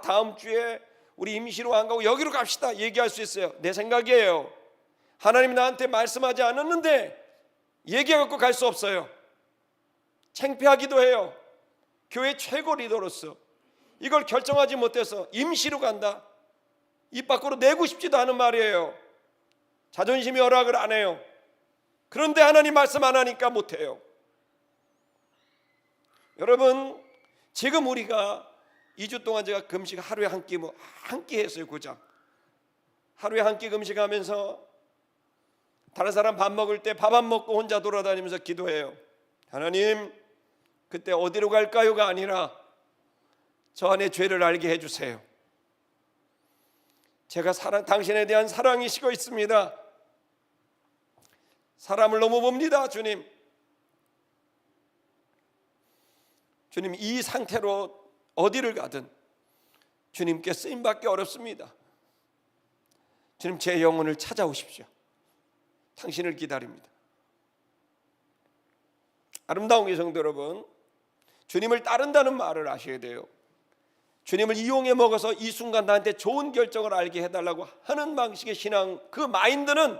다음 주에 우리 임시로 안 가고 여기로 갑시다 얘기할 수 있어요. 내 생각이에요. 하나님이 나한테 말씀하지 않았는데 얘기해갖고 갈 수 없어요. 창피하기도 해요. 교회 최고 리더로서 이걸 결정하지 못해서 임시로 간다, 입 밖으로 내고 싶지도 않은 말이에요. 자존심이 허락을 안 해요. 그런데 하나님 말씀 안 하니까 못해요. 여러분, 지금 우리가 2주 동안 제가 금식 하루에 한 끼 했어요. 고작 하루에 한 끼 금식하면서 다른 사람 밥 먹을 때 밥 안 먹고 혼자 돌아다니면서 기도해요. 하나님, 그때 어디로 갈까요가 아니라 저 안에 죄를 알게 해주세요. 제가 당신에 대한 사랑이 식어 있습니다. 사람을 너무 봅니다. 주님, 이 상태로 어디를 가든 주님께 쓰임받기 어렵습니다. 주님, 제 영혼을 찾아오십시오. 당신을 기다립니다. 아름다운 성도 여러분, 주님을 따른다는 말을 아셔야 돼요. 주님을 이용해 먹어서 이 순간 나한테 좋은 결정을 알게 해달라고 하는 방식의 신앙, 그 마인드는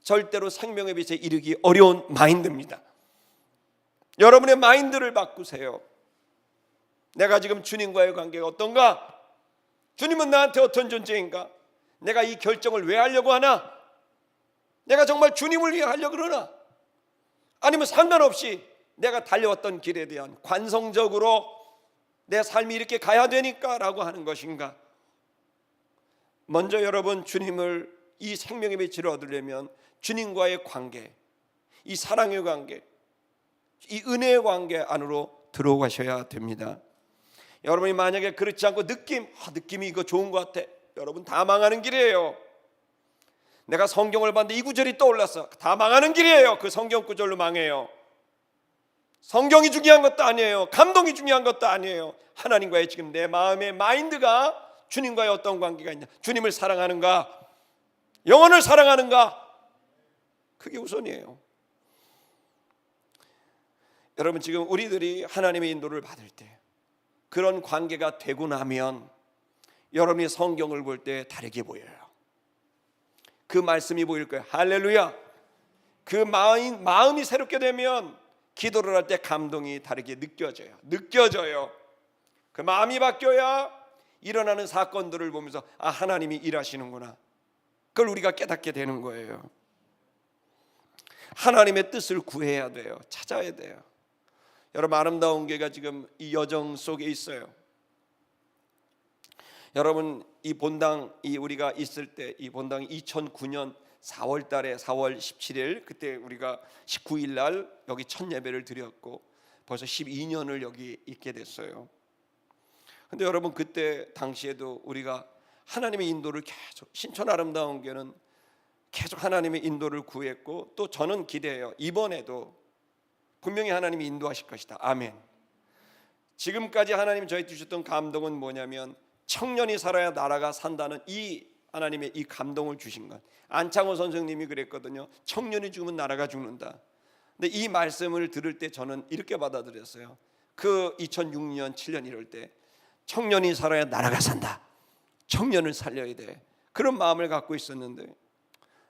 절대로 생명의 빛에 이르기 어려운 마인드입니다. 여러분의 마인드를 바꾸세요. 내가 지금 주님과의 관계가 어떤가? 주님은 나한테 어떤 존재인가? 내가 이 결정을 왜 하려고 하나? 내가 정말 주님을 위해 하려고 그러나? 아니면 상관없이 내가 달려왔던 길에 대한 관성적으로 내 삶이 이렇게 가야 되니까 라고 하는 것인가? 먼저 여러분, 주님을 이 생명의 빛으로 얻으려면 주님과의 관계, 이 사랑의 관계, 이 은혜의 관계 안으로 들어가셔야 됩니다. 여러분이 만약에 그렇지 않고 느낌이 이거 좋은 것 같아, 여러분 다 망하는 길이에요. 내가 성경을 봤는데 이 구절이 떠올랐어, 다 망하는 길이에요. 그 성경 구절로 망해요. 성경이 중요한 것도 아니에요. 감동이 중요한 것도 아니에요. 하나님과의 지금 내 마음의 마인드가 주님과의 어떤 관계가 있냐, 주님을 사랑하는가, 영혼을 사랑하는가, 그게 우선이에요. 여러분, 지금 우리들이 하나님의 인도를 받을 때 그런 관계가 되고 나면 여러분이 성경을 볼 때 다르게 보여요. 그 말씀이 보일 거예요. 할렐루야. 그 마음이 새롭게 되면 기도를 할 때 감동이 다르게 느껴져요. 그 마음이 바뀌어야 일어나는 사건들을 보면서 하나님이 일하시는구나, 그걸 우리가 깨닫게 되는 거예요. 하나님의 뜻을 구해야 돼요. 찾아야 돼요. 여러분, 아름다운 교회가 지금 이 여정 속에 있어요. 여러분, 이 본당이 우리가 있을 때, 이 본당이 2009년 4월 달에 4월 17일 그때 우리가 19일 날 여기 첫 예배를 드렸고 벌써 12년을 여기 있게 됐어요. 근데 여러분, 그때 당시에도 우리가 하나님의 인도를 계속, 신촌 아름다운 교회는 계속 하나님의 인도를 구했고, 또 저는 기대해요. 이번에도 분명히 하나님이 인도하실 것이다. 아멘. 지금까지 하나님 저희 주셨던 감동은 뭐냐면, 청년이 살아야 나라가 산다는 이 하나님의 이 감동을 주신 것. 안창호 선생님이 그랬거든요. 청년이 죽으면 나라가 죽는다. 근데 이 말씀을 들을 때 저는 이렇게 받아들였어요. 그 2006년 7년 이럴 때 청년이 살아야 나라가 산다, 청년을 살려야 돼, 그런 마음을 갖고 있었는데,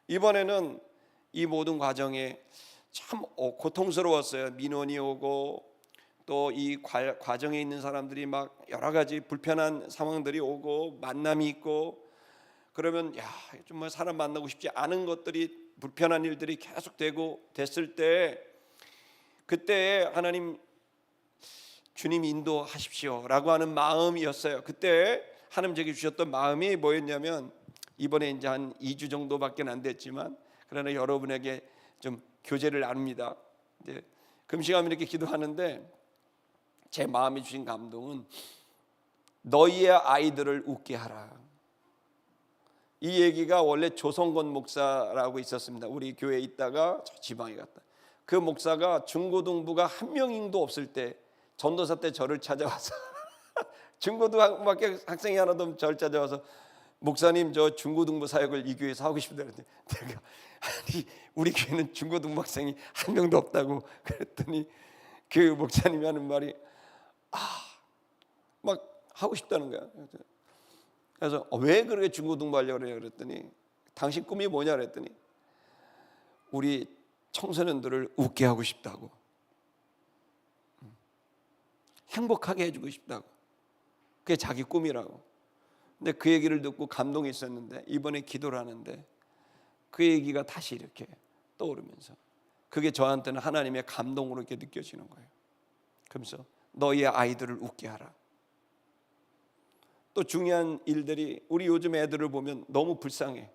이번에는 이 모든 과정에 참 고통스러웠어요. 민원이 오고 또 이 과정에 있는 사람들이 막 여러 가지 불편한 상황들이 오고 만남이 있고, 그러면 정말 사람 만나고 싶지 않은 것들이, 불편한 일들이 계속 됐을 때, 그때 하나님, 주님 인도하십시오 라고 하는 마음이었어요. 그때 하나님 제게 주셨던 마음이 뭐였냐면, 이번에 이제 한 2주 정도밖에 안 됐지만 그러나 여러분에게 좀 교제를 나눕니다. 이제 금식하면 이렇게 기도하는데 제 마음에 주신 감동은 너희의 아이들을 웃게 하라. 이 얘기가 원래 조성권 목사라고 있었습니다. 우리 교회에 있다가 저 지방에 갔다. 그 목사가 중고등부가 한 명도 없을 때 전도사 때 저를 찾아와서 중고등학교 학생이 하나도 없는 저를 찾아와서 목사님 저 중고등부 사역을 이 교회에서 하고 싶다 그랬더니 내가 아니 우리 교회는 중고등부 학생이 한 명도 없다고 그랬더니 그 목사님이 하는 말이 막 하고 싶다는 거야. 그래서 왜 그렇게 중고등부 하려고 그래요? 그랬더니 당신 꿈이 뭐냐 그랬더니 우리 청소년들을 웃게 하고 싶다고, 행복하게 해주고 싶다고, 그게 자기 꿈이라고. 근데 그 얘기를 듣고 감동이 있었는데 이번에 기도를 하는데 그 얘기가 다시 이렇게 떠오르면서 그게 저한테는 하나님의 감동으로 이렇게 느껴지는 거예요. 그러면서 너희의 아이들을 웃게 하라. 또 중요한 일들이 우리 요즘 애들을 보면 너무 불쌍해.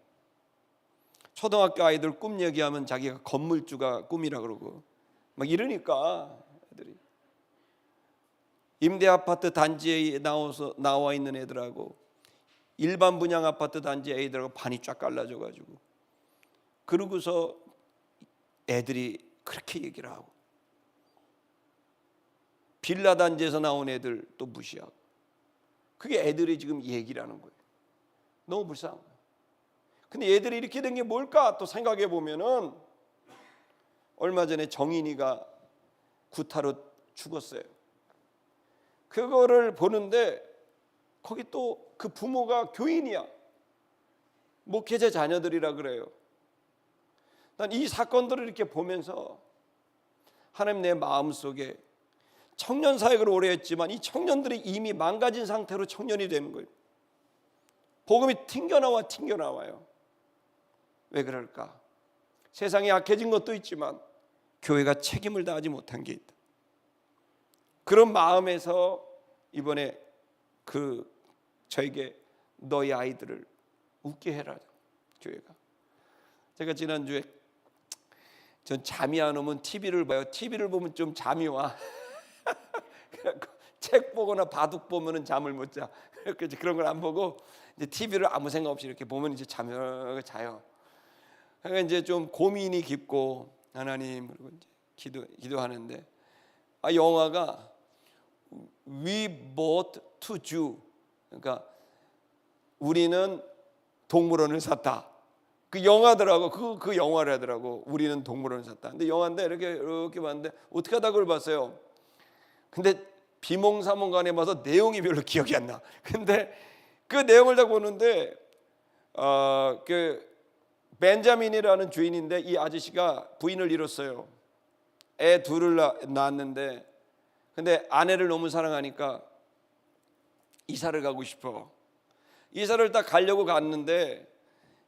초등학교 아이들 꿈 얘기하면 자기가 건물주가 꿈이라 그러고 막 이러니까 애들이 임대 아파트 단지에 나와 있는 애들하고 일반 분양 아파트 단지 애들하고 반이 쫙 갈라져 가지고 그러고서 애들이 그렇게 얘기를 하고 빌라 단지에서 나온 애들 또 무시하고 그게 애들이 지금 얘기라는 거예요. 너무 불쌍한 거예요. 근데 애들이 이렇게 된 게 뭘까 또 생각해 보면은 얼마 전에 정인이가 구타로 죽었어요. 그거를 보는데 거기 또 그 부모가 교인이야. 목회자 자녀들이라 그래요. 난 이 사건들을 이렇게 보면서 하나님 내 마음속에 청년 사역을 오래 했지만 이 청년들이 이미 망가진 상태로 청년이 되는 거예요. 복음이 튕겨나와요. 왜 그럴까? 세상이 약해진 것도 있지만 교회가 책임을 다하지 못한 게 있다. 그런 마음에서 이번에 저에게 너희 아이들을 웃게 해라. 교회가. 제가 지난주에 전 잠이 안 오면 TV를 봐요. TV를 보면 좀 잠이 와. 책 보거나 바둑 보면은 잠을 못 자. 그래서 그런 걸 안 보고 이제 TV를 아무 생각 없이 이렇게 보면 이제 잠이 자요. 그러니까 이제 좀 고민이 깊고 하나님 그리고 이제 기도하는데 영화가 We bought to Zoo. 그러니까 우리는 동물원을 샀다. 그 영화더라고. 그 영화를 하더라고. 우리는 동물원을 샀다. 근데 영화인데 이렇게 봤는데 어떻게 하다 그걸 봤어요. 근데 비몽사몽간에 봐서 내용이 별로 기억이 안 나. 근데 그 내용을 다 보는데 그 벤자민이라는 주인인데 이 아저씨가 부인을 잃었어요. 애 둘을 낳았는데 근데 아내를 너무 사랑하니까 이사를 가고 싶어. 이사를 딱 가려고 갔는데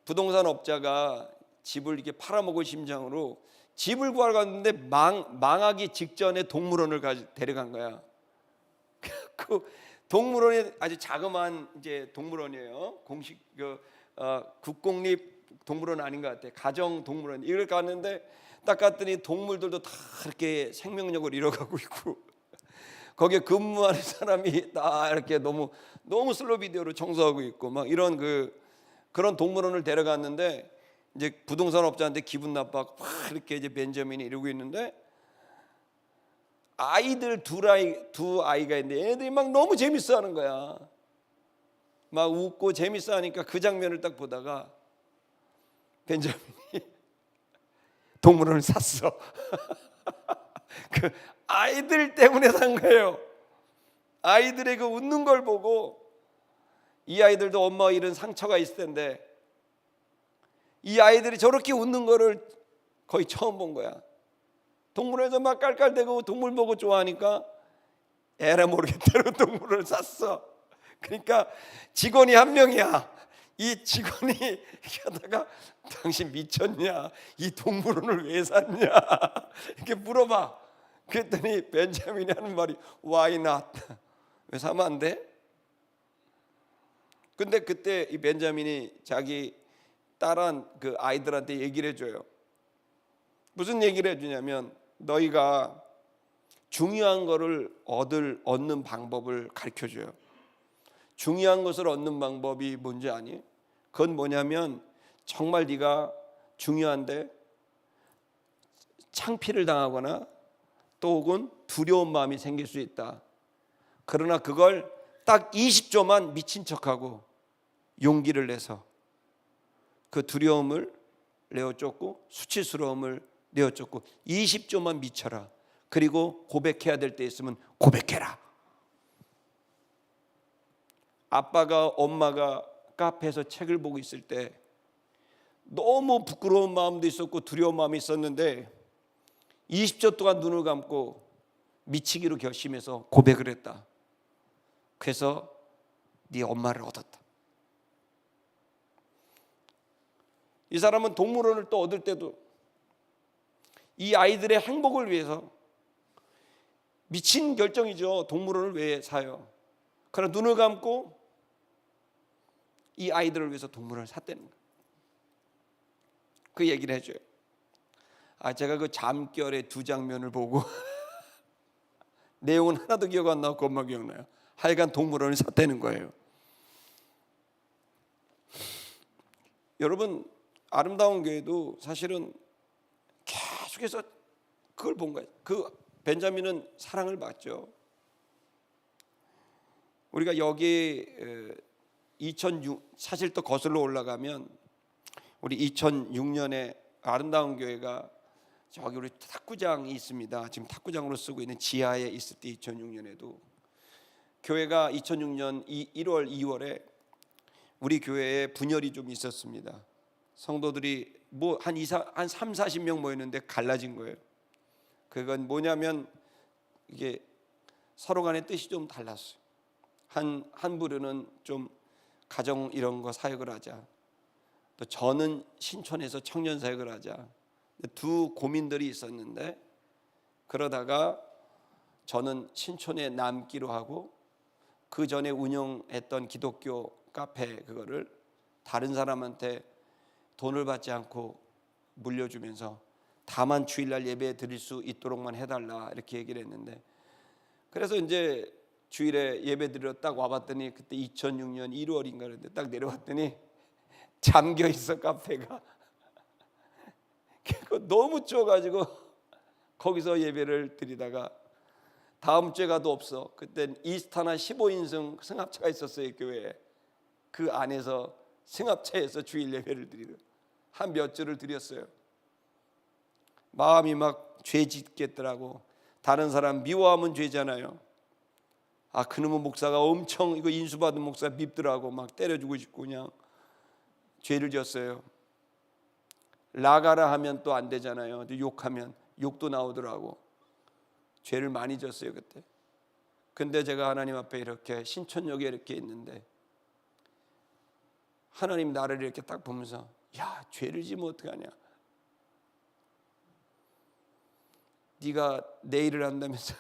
부동산 업자가 집을 이렇게 팔아먹을 심정으로 집을 구하러 갔는데 망하기 직전에 동물원을 데려간 거야. 그 동물원이 아주 자그마한 이제 동물원이에요. 공식 국공립 동물원 아닌 것 같아. 가정 동물원. 이걸 갔는데 딱 갔더니 동물들도 다 이렇게 생명력을 잃어가고 있고 거기에 근무하는 사람이 다 이렇게 너무 슬로 비디오로 청소하고 있고 막 이런 그런 동물원을 데려갔는데 이제 부동산 업자한테 기분 나빠서 막 이렇게 이제 벤자민이 이러고 있는데 아이들 두 아이가 있는데 얘네들이 막 너무 재밌어하는 거야. 막 웃고 재밌어하니까 그 장면을 딱 보다가 벤자민이 동물원을 샀어. 그 아이들 때문에 산 거예요. 아이들의 그 웃는 걸 보고 이 아이들도 엄마가 이런 상처가 있을 텐데 이 아이들이 저렇게 웃는 거를 거의 처음 본 거야. 동물원에서 막 깔깔대고 동물 보고 좋아하니까 에라 모르게 대로 동물을 샀어. 그러니까 직원이 한 명이야. 이 직원이 하다가 당신 미쳤냐? 이 동물원을 왜 샀냐? 이렇게 물어봐. 그랬더니 벤자민이 하는 말이 Why not? 왜 사면 안 돼? 근데 그때 이 벤자민이 자기 딸한 그 아이들한테 얘기를 해줘요. 무슨 얘기를 해주냐면 너희가 중요한 거를 얻는 방법을 가르쳐줘요. 중요한 것을 얻는 방법이 뭔지 아니? 그건 뭐냐면 정말 네가 중요한데 창피를 당하거나 또 혹은 두려운 마음이 생길 수 있다. 그러나 그걸 딱 20조만 미친 척하고 용기를 내서 그 두려움을 내어쫓고 수치스러움을 내어쫓고 20조만 미쳐라. 그리고 고백해야 될 때 있으면 고백해라. 아빠가 엄마가 카페에서 책을 보고 있을 때 너무 부끄러운 마음도 있었고 두려운 마음이 있었는데 20초 동안 눈을 감고 미치기로 결심해서 고백을 했다. 그래서 네 엄마를 얻었다. 이 사람은 동물원을 또 얻을 때도 이 아이들의 행복을 위해서 미친 결정이죠. 동물원을 왜 사요? 그러나 눈을 감고 이 아이들을 위해서 동물원을 샀다는 거예요. 그 얘기를 해줘요. 제가 그 잠결의 두 장면을 보고 내용은 하나도 기억 안 나고 그것만 기억나요. 하여간 동물원을 샀다는 거예요. 여러분, 아름다운 교회도 사실은 계속해서 그걸 본 거예요. 그 벤자민은 사랑을 받죠. 우리가 여기 2006 사실 또 거슬러 올라가면 우리 2006년에 아름다운 교회가 저기 우리 탁구장이 있습니다. 지금 탁구장으로 쓰고 있는 지하에 있을 때 2006년에도 교회가 2006년 1월 2월에 우리 교회에 분열이 좀 있었습니다. 성도들이 뭐 한 3, 40명 모였는데 갈라진 거예요. 그건 뭐냐면 이게 서로 간의 뜻이 좀 달랐어요. 한 부류는 좀 가정 이런 거 사역을 하자. 또 저는 신촌에서 청년 사역을 하자. 두 고민들이 있었는데 그러다가 저는 신촌에 남기로 하고 그 전에 운영했던 기독교 카페 그거를 다른 사람한테 돈을 받지 않고 물려주면서 다만 주일날 예배 드릴 수 있도록만 해달라 이렇게 얘기를 했는데 그래서 이제 주일에 예배 드리러 딱 와봤더니 그때 2006년 1월인가 그랬는데 딱 내려왔더니 잠겨 있어 카페가. 너무 추워가지고 거기서 예배를 드리다가 다음 주에 가도 없어. 그때 이스타나 15인승 승합차가 있었어요 교회에. 그 안에서 승합차에서 주일 예배를 드리고 한 몇 주를 드렸어요. 마음이 막 죄 짓겠더라고. 다른 사람 미워하면 죄잖아요. 그놈의 목사가 엄청 이거 인수받은 목사 밉더라고. 막 때려주고 싶고 그냥 죄를 지었어요. 라가라 하면 또 안 되잖아요. 욕하면 욕도 나오더라고. 죄를 많이 졌어요 그때. 근데 제가 하나님 앞에 이렇게 신촌역에 이렇게 있는데 하나님 나를 이렇게 딱 보면서 야 죄를 지면 어떡하냐. 네가 내 일을 한다면서.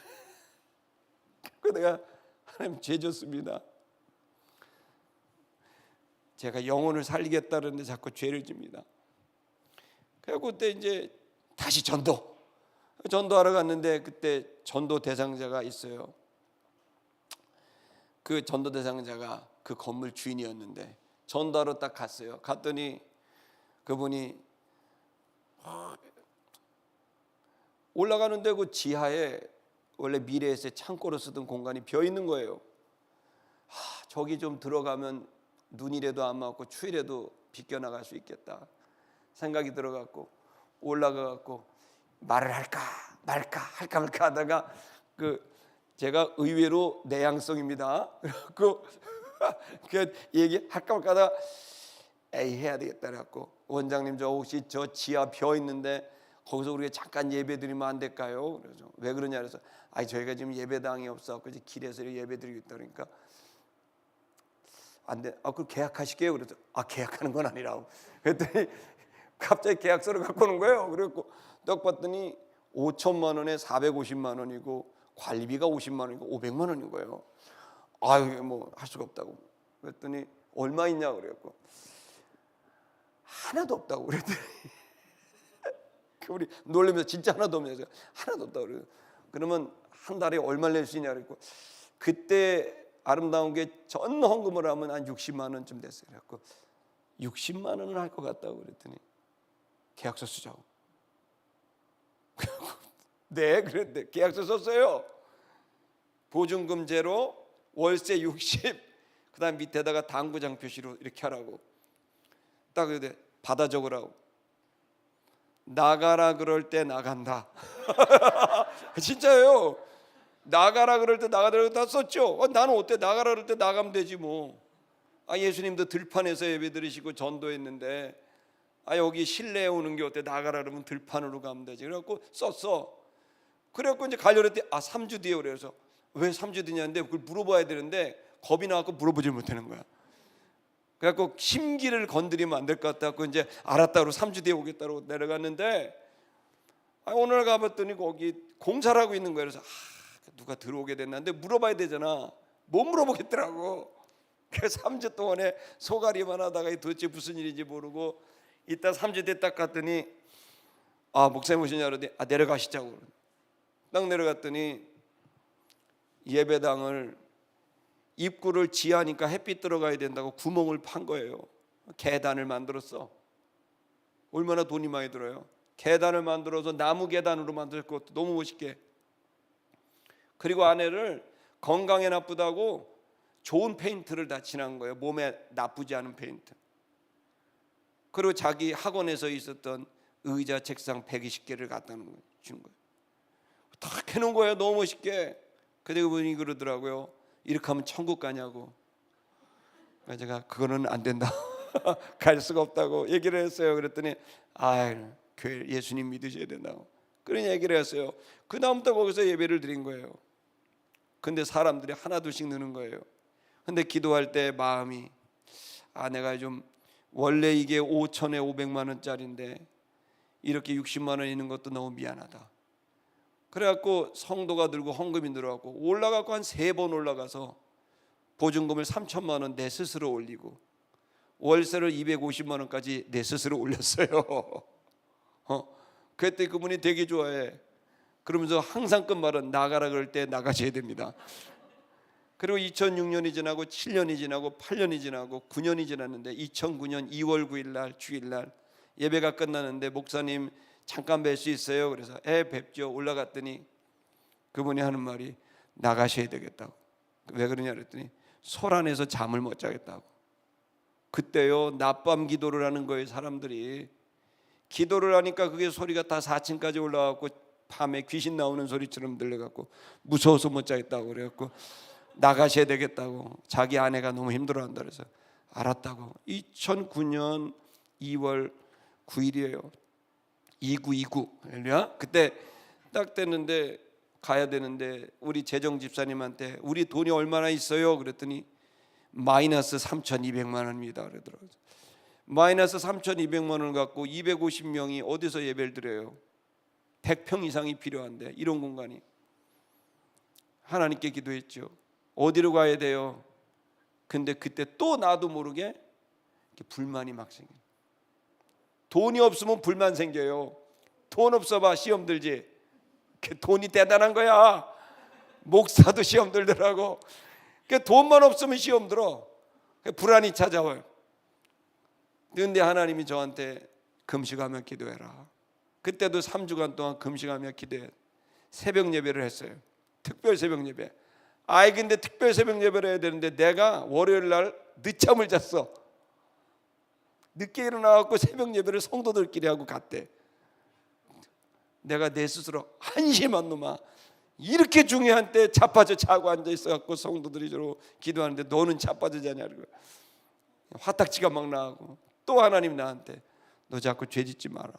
그 내가 하나님 죄 졌습니다. 제가 영혼을 살리겠다는데 자꾸 죄를 집니다. 그래서 그때 이제 다시 전도하러 갔는데 그때 전도 대상자가 있어요. 그 전도 대상자가 그 건물 주인이었는데 전도하러 딱 갔어요. 갔더니 그분이 올라가는데 그 지하에 원래 미래에서의 창고로 쓰던 공간이 비어 있는 거예요. 저기 좀 들어가면 눈이라도 안 맞고 추위라도 비껴나갈 수 있겠다 생각이 들어갖고 올라가갖고 말을 할까 말까 하다가 제가 의외로 내향성입니다. 그래갖고 그 얘기 할까 말까 하다가 해야 되겠다 그래갖고 원장님 저 혹시 저 지하 비어 있는데 거기서 우리가 잠깐 예배 드리면 안 될까요? 그래서 왜 그러냐 그래서 저희가 지금 예배당이 없어갖고 길에서 예배 드리고 있다 그러니까 안 돼. 그럼 계약하실게요. 그래서 계약하는 건 아니라고. 그랬더니 갑자기 계약서를 갖고 오는 거예요. 그래갖고 딱 봤더니 5천만 원에 450만 원이고 관리비가 50만 원이고 500만 원인 거예요. 뭐 할 수가 없다고. 그랬더니 얼마 있냐 그래갖고 하나도 없다고 그랬더니 우리 놀라면서 진짜 하나도 없냐고. 하나도 없다고 그래요. 그러면 한 달에 얼마 낼 수 있냐 그랬고 그때 아름다운 게 전 헌금을 하면 한 60만 원쯤 됐어요. 그래갖고 60만 원은 할 것 같다고 그랬더니 계약서 쓰자고. 네, 그런데 계약서 썼어요. 보증금 제로, 월세 60, 그다음 밑에다가 당구장 표시로 이렇게 하라고. 딱 그래 받아 적으라고. 나가라 그럴 때 나간다. 진짜예요. 나가라 그럴 때 나가라고 다 썼죠. 나는 어때? 나가라 그럴 때 나가면 되지 뭐. 예수님도 들판에서 예배 드리시고 전도했는데 여기 실내에 오는 게 어때? 나가라 그러면 들판으로 가면 되지. 그래갖고 썼어. 그래갖고 이제 가려고 했더니 3주 뒤에 오래. 그래서 왜 3주 뒤냐는데 그걸 물어봐야 되는데 겁이 나갖고 물어보질 못하는 거야. 그래갖고 심기를 건드리면 안 될 것 같다고 이제 알았다고 3주 뒤에 오겠다고 내려갔는데 오늘 가봤더니 거기 공사를 하고 있는 거예요. 그래서 누가 들어오게 됐는데 물어봐야 되잖아. 못 물어보겠더라고. 그래서 3주 동안에 소가리만 하다가 도대체 무슨 일인지 모르고 이따 3주 뒤에 딱 갔더니 목사님 오시냐 그러더니 내려가시자고. 딱 내려갔더니 예배당을 입구를 지하니까 햇빛 들어가야 된다고 구멍을 판 거예요. 계단을 만들었어. 얼마나 돈이 많이 들어요. 계단을 만들어서 나무 계단으로 만들 것도 너무 멋있게. 그리고 안에를 건강에 나쁘다고 좋은 페인트를 다 칠한 거예요. 몸에 나쁘지 않은 페인트. 그리고 자기 학원에서 있었던 의자 책상 120개를 갖다 주는 거예요. 다 해놓은 거예요. 너무 멋있게. 그때 그분이 그러더라고요. 이렇게 하면 천국 가냐고. 제가 그거는 안 된다. 갈 수가 없다고 얘기를 했어요. 그랬더니 교회 예수님 믿으셔야 된다고 그런 얘기를 했어요. 그 다음부터 거기서 예배를 드린 거예요. 근데 사람들이 하나둘씩 느는 거예요. 근데 기도할 때 마음이 내가 좀 원래 이게 5천에 500만 원짜리인데 이렇게 60만 원 있는 것도 너무 미안하다. 그래갖고 성도가 늘고 헌금이 늘어갖고 올라가고 한 3번 올라가서 보증금을 3천만 원 내 스스로 올리고 월세를 250만 원까지 내 스스로 올렸어요. 그때 그분이 되게 좋아해. 그러면서 항상 그 말은 나가라 그럴 때 나가셔야 됩니다. 그리고 2006년이 지나고 7년이 지나고 8년이 지나고 9년이 지났는데 2009년 2월 9일 날 주일날 예배가 끝나는데 목사님 잠깐 뵐 수 있어요? 그래서 뵙죠. 올라갔더니 그분이 하는 말이 나가셔야 되겠다고. 왜 그러냐 그랬더니 솔 안에서 잠을 못 자겠다고. 그때요 낮밤 기도를 하는 거예요. 사람들이 기도를 하니까 그게 소리가 다 4층까지 올라가고 밤에 귀신 나오는 소리처럼 들려갖고 무서워서 못 자겠다고 그래갖고 나가셔야 되겠다고. 자기 아내가 너무 힘들어한다 그래서 알았다고. 2009년 2월 9일이에요 2929. 그때 딱 됐는데 가야 되는데 우리 재정 집사님한테 우리 돈이 얼마나 있어요? 그랬더니 마이너스 3,200만 원입니다 그러더라고요. 마이너스 3,200만 원을 갖고 250명이 어디서 예배를 드려요? 100평 이상이 필요한데 이런 공간이. 하나님께 기도했죠. 어디로 가야 돼요? 근데 그때 또 나도 모르게 불만이 막 생겨요. 돈이 없으면 불만 생겨요. 돈 없어봐 시험 들지. 돈이 대단한 거야. 목사도 시험 들더라고. 돈만 없으면 시험 들어. 불안이 찾아와요. 그런데 하나님이 저한테 금식하며 기도해라. 그때도 3주간 동안 금식하며 기도해 새벽 예배를 했어요. 특별 새벽 예배. 근데 특별 새벽 예배를 해야 되는데 내가 월요일 날 늦잠을 잤어. 늦게 일어나갖고 새벽 예배를 성도들끼리 하고 갔대. 내가 내 스스로 한심한 놈아, 이렇게 중요한 때 자빠져 자고 앉아 있어갖고 성도들이 저러고 기도하는데 너는 자빠져 자냐. 화딱지가 막 나고 또 하나님 나한테 너 자꾸 죄짓지 마라.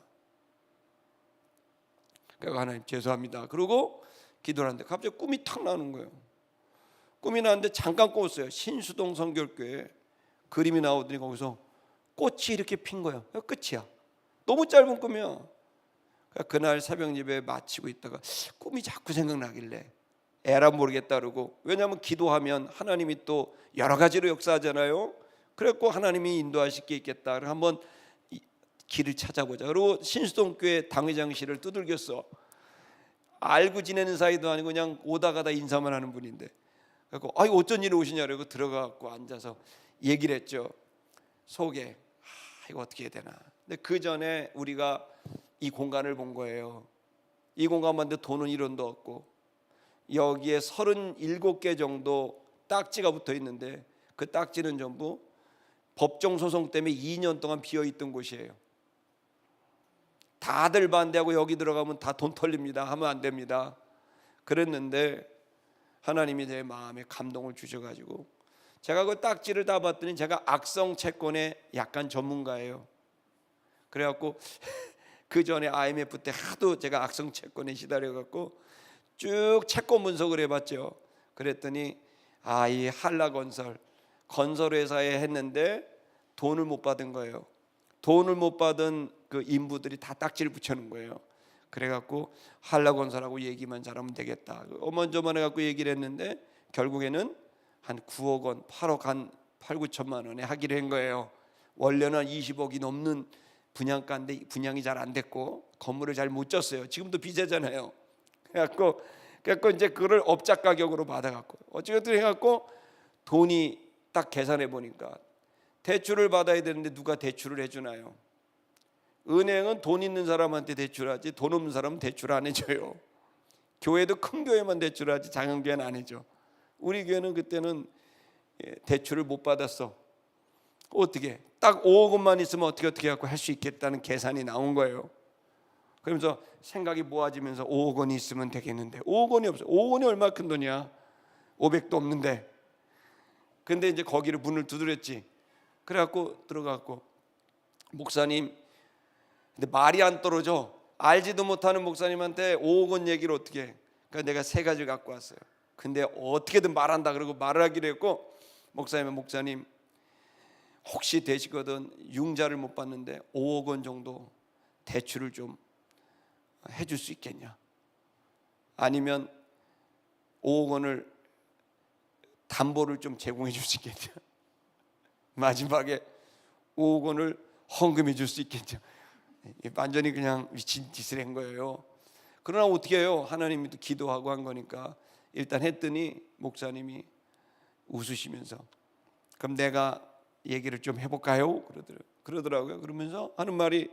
그래서 하나님 죄송합니다. 그러고 기도를 하는데 갑자기 꿈이 탁 나는 거예요. 꿈이 나는데 잠깐 꿨어요. 신수동 성결교회 그림이 나오더니 거기서 꽃이 이렇게 핀 거예요. 끝이야. 너무 짧은 꿈이야. 그날 새벽 예배 마치고 있다가 꿈이 자꾸 생각나길래 에라 모르겠다 그러고, 왜냐하면 기도하면 하나님이 또 여러 가지로 역사하잖아요. 그래갖고 하나님이 인도하실 게 있겠다. 한번 길을 찾아보자. 그리고 신수동교회 당회장실을 두들겼어. 알고 지내는 사이도 아니고 그냥 오다 가다 인사만 하는 분인데, 그래갖고 어쩐 일로 오시냐 그러고 들어가갖고 앉아서 얘기를 했죠. 속에 이거 어떻게 해야 되나. 근데 그 전에 우리가 이 공간을 본 거예요. 이 공간 봤는데 돈은 1원도 없고 여기에 37개 정도 딱지가 붙어 있는데 그 딱지는 전부 법정 소송 때문에 2년 동안 비어 있던 곳이에요. 다들 반대하고 여기 들어가면 다 돈 털립니다. 하면 안 됩니다. 그랬는데 하나님이 제 마음에 감동을 주셔가지고 제가 그 딱지를 다 봤더니 제가 악성 채권의 약간 전문가예요. 그래갖고 그 전에 IMF 때 하도 제가 악성 채권에 시달려갖고 쭉 채권 분석을 해봤죠. 그랬더니 이 한라건설 건설회사에 했는데 돈을 못 받은 거예요. 돈을 못 받은 그 인부들이 다 딱지를 붙여놓은 거예요. 그래갖고 한라건설하고 얘기만 잘하면 되겠다. 어머저만 해갖고 얘기를 했는데 결국에는 한 9억 원, 8억 한 8, 9천만 원에 하기로 한 거예요. 원래는 20억이 넘는 분양가인데 분양이 잘 안 됐고 건물을 잘 못 졌어요. 지금도 비자잖아요. 그래갖고 이제 그걸 업자 가격으로 받아갖고 어찌됐든 해갖고 돈이 딱 계산해 보니까 대출을 받아야 되는데 누가 대출을 해주나요? 은행은 돈 있는 사람한테 대출하지 돈 없는 사람은 대출 안 해줘요. 교회도 큰 교회만 대출하지 작은 교회는 안 해줘. 우리 교회는 그때는 대출을 못 받았어. 어떻게 딱 5억 원만 있으면 어떻게 갖고 할 수 있겠다는 계산이 나온 거예요. 그러면서 생각이 모아지면서 5억 원이 있으면 되겠는데 5억 원이 없어. 5억 원이 얼마 큰 돈이야? 500도 없는데. 근데 이제 거기를 문을 두드렸지. 그래갖고 들어갔고 목사님, 근데 말이 안 떨어져. 알지도 못하는 목사님한테 5억 원 얘기를 어떻게 해? 그러니까 내가 3가지를 갖고 왔어요. 근데 어떻게든 말한다 그러고 말을 하기로 했고 목사님 혹시 되시거든 융자를 못 받는데 5억 원 정도 대출을 좀 해줄 수 있겠냐? 아니면 5억 원을 담보를 좀 제공해 줄 수 있겠냐? 마지막에 5억 원을 헌금해 줄 수 있겠냐? 완전히 그냥 미친 짓을 한 거예요. 그러나 어떻게 해요? 하나님이 또 기도하고 한 거니까 일단 했더니 목사님이 웃으시면서 그럼 내가 얘기를 좀 해볼까요? 그러더라고요. 그러면서 하는 말이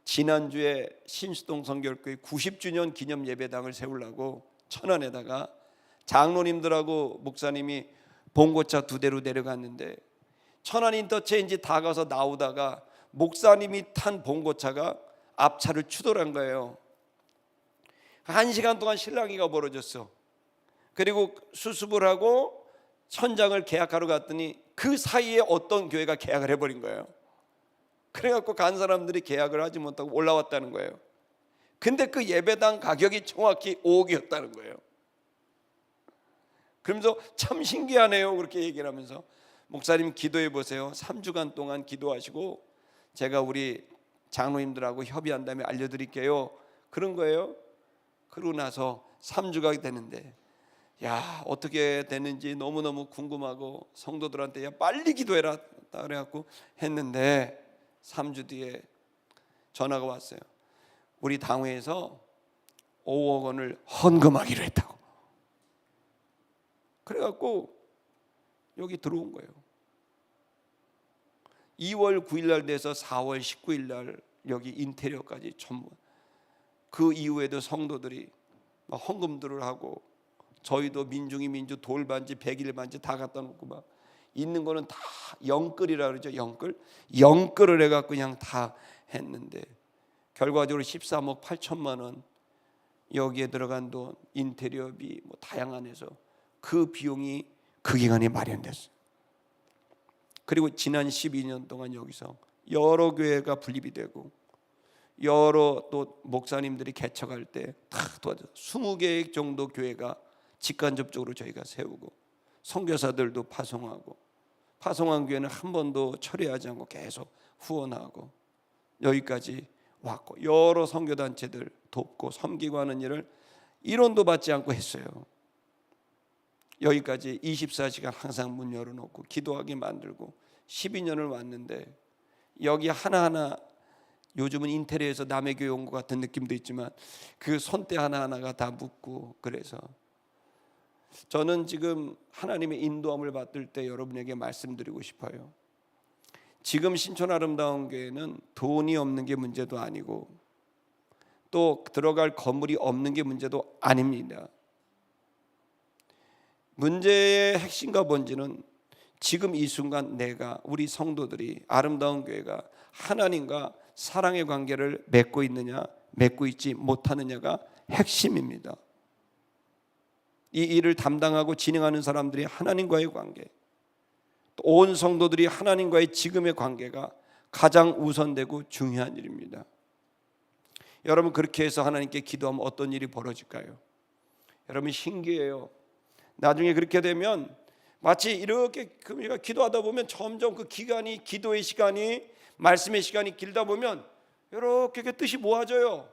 지난주에 신수동 성결교회 90주년 기념 예배당을 세우려고 천안에다가 장로님들하고 목사님이 봉고차 2대로 내려갔는데 천안 인터체인지 다 가서 나오다가 목사님이 탄 봉고차가 앞차를 추돌한 거예요. 1시간 동안 실랑이가 벌어졌어. 그리고 수습을 하고 천장을 계약하러 갔더니 그 사이에 어떤 교회가 계약을 해버린 거예요. 그래갖고 간 사람들이 계약을 하지 못하고 올라왔다는 거예요. 근데 그 예배당 가격이 정확히 5억이었다는 거예요. 그러면서 참 신기하네요 그렇게 얘기를 하면서 목사님 기도해 보세요. 3주간 동안 기도하시고 제가 우리 장로님들하고 협의한 다음에 알려드릴게요. 그런 거예요. 그러고 나서 3주가 되는데 야 어떻게 됐는지 너무너무 궁금하고 성도들한테 야 빨리 기도해라 그래갖고 했는데 3주 뒤에 전화가 왔어요. 우리 당회에서 5억 원을 헌금하기로 했다고. 그래갖고 여기 들어온 거예요. 2월 9일 날 돼서 4월 19일 날 여기 인테리어까지 전부. 그 이후에도 성도들이 막 헌금들을 하고 저희도 민중이 민주 돌반지 100일 반지 다 갖다 놓고 막 있는 거는 다 영끌이라 그러죠. 영끌을 해갖고 그냥 다 했는데 결과적으로 13억 8천만 원 여기에 들어간 돈 인테리어비 뭐 다양한 해서 그 비용이 그 기간에 마련됐어요. 그리고 지난 12년 동안 여기서 여러 교회가 분립이 되고 여러 또 목사님들이 개척할 때 다 도와줘. 20개 정도 교회가 직간접적으로 저희가 세우고 선교사들도 파송하고 파송한 교회는 한 번도 철회하지 않고 계속 후원하고 여기까지 왔고 여러 선교단체들 돕고 섬기고 하는 일을 1원도 받지 않고 했어요. 여기까지 24시간 항상 문 열어놓고 기도하게 만들고 12년을 왔는데 여기 하나하나 요즘은 인테리어에서 남의 교회 온 것 같은 느낌도 있지만 그 손대 하나하나가 다 묻고 그래서 저는 지금 하나님의 인도함을 받을 때 여러분에게 말씀드리고 싶어요. 지금 신촌 아름다운 교회는 돈이 없는 게 문제도 아니고 또 들어갈 건물이 없는 게 문제도 아닙니다. 문제의 핵심과 본질은 지금 이 순간 내가, 우리 성도들이, 아름다운 교회가 하나님과 사랑의 관계를 맺고 있느냐 맺고 있지 못하느냐가 핵심입니다. 이 일을 담당하고 진행하는 사람들이 하나님과의 관계, 또 온 성도들이 하나님과의 지금의 관계가 가장 우선되고 중요한 일입니다. 여러분, 그렇게 해서 하나님께 기도하면 어떤 일이 벌어질까요? 여러분, 신기해요. 나중에 그렇게 되면 마치 이렇게 우리가 기도하다 보면 점점 그 기간이, 기도의 시간이, 말씀의 시간이 길다 보면 이렇게 뜻이 모아져요.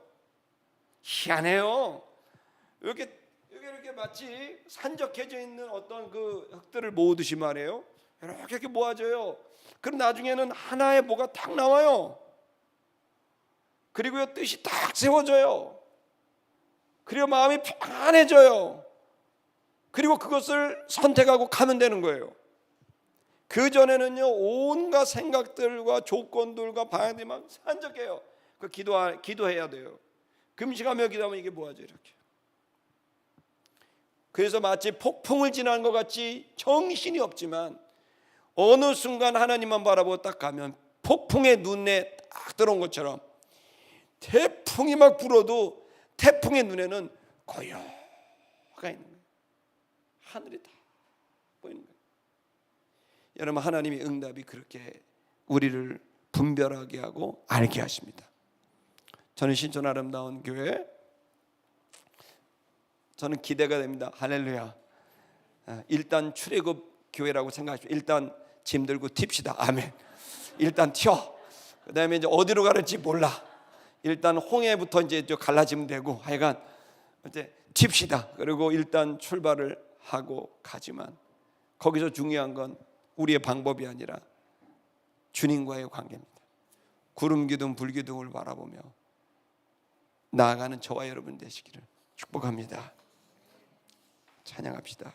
희한해요. 이렇게 마치 산적해져 있는 어떤 그 흙들을 모으듯이 말이에요. 이렇게 모아져요. 그럼 나중에는 하나의 뭐가 딱 나와요. 그리고요, 뜻이 딱 세워져요. 그리고 마음이 편안해져요. 그리고 그것을 선택하고 가면 되는 거예요. 그 전에는요, 온갖 생각들과 조건들과 방향들이 막 산적해요. 그 기도해야 돼요. 금식하며 기도하면 이게 모아져 이렇게. 그래서 마치 폭풍을 지나는 것 같이 정신이 없지만 어느 순간 하나님만 바라보고 딱 가면 폭풍의 눈에 딱 들어온 것처럼 태풍이 막 불어도 태풍의 눈에는 고요가 있는 거예요. 하늘이 다 보이는 거예요. 여러분, 하나님의 응답이 그렇게 우리를 분별하게 하고 알게 하십니다. 저는 신촌 아름다운 교회, 저는 기대가 됩니다. 할렐루야. 일단 출애굽 교회라고 생각하십시오. 일단 짐 들고 튑시다. 아멘. 일단 튀어. 그 다음에 이제 어디로 가는지 몰라. 일단 홍해부터 이제 갈라지면 되고, 하여간 이제 튑시다. 그리고 일단 출발을 하고 가지만 거기서 중요한 건 우리의 방법이 아니라 주님과의 관계입니다. 구름 기둥 불 기둥을 바라보며 나아가는 저와 여러분 되시기를 축복합니다. 찬양합시다.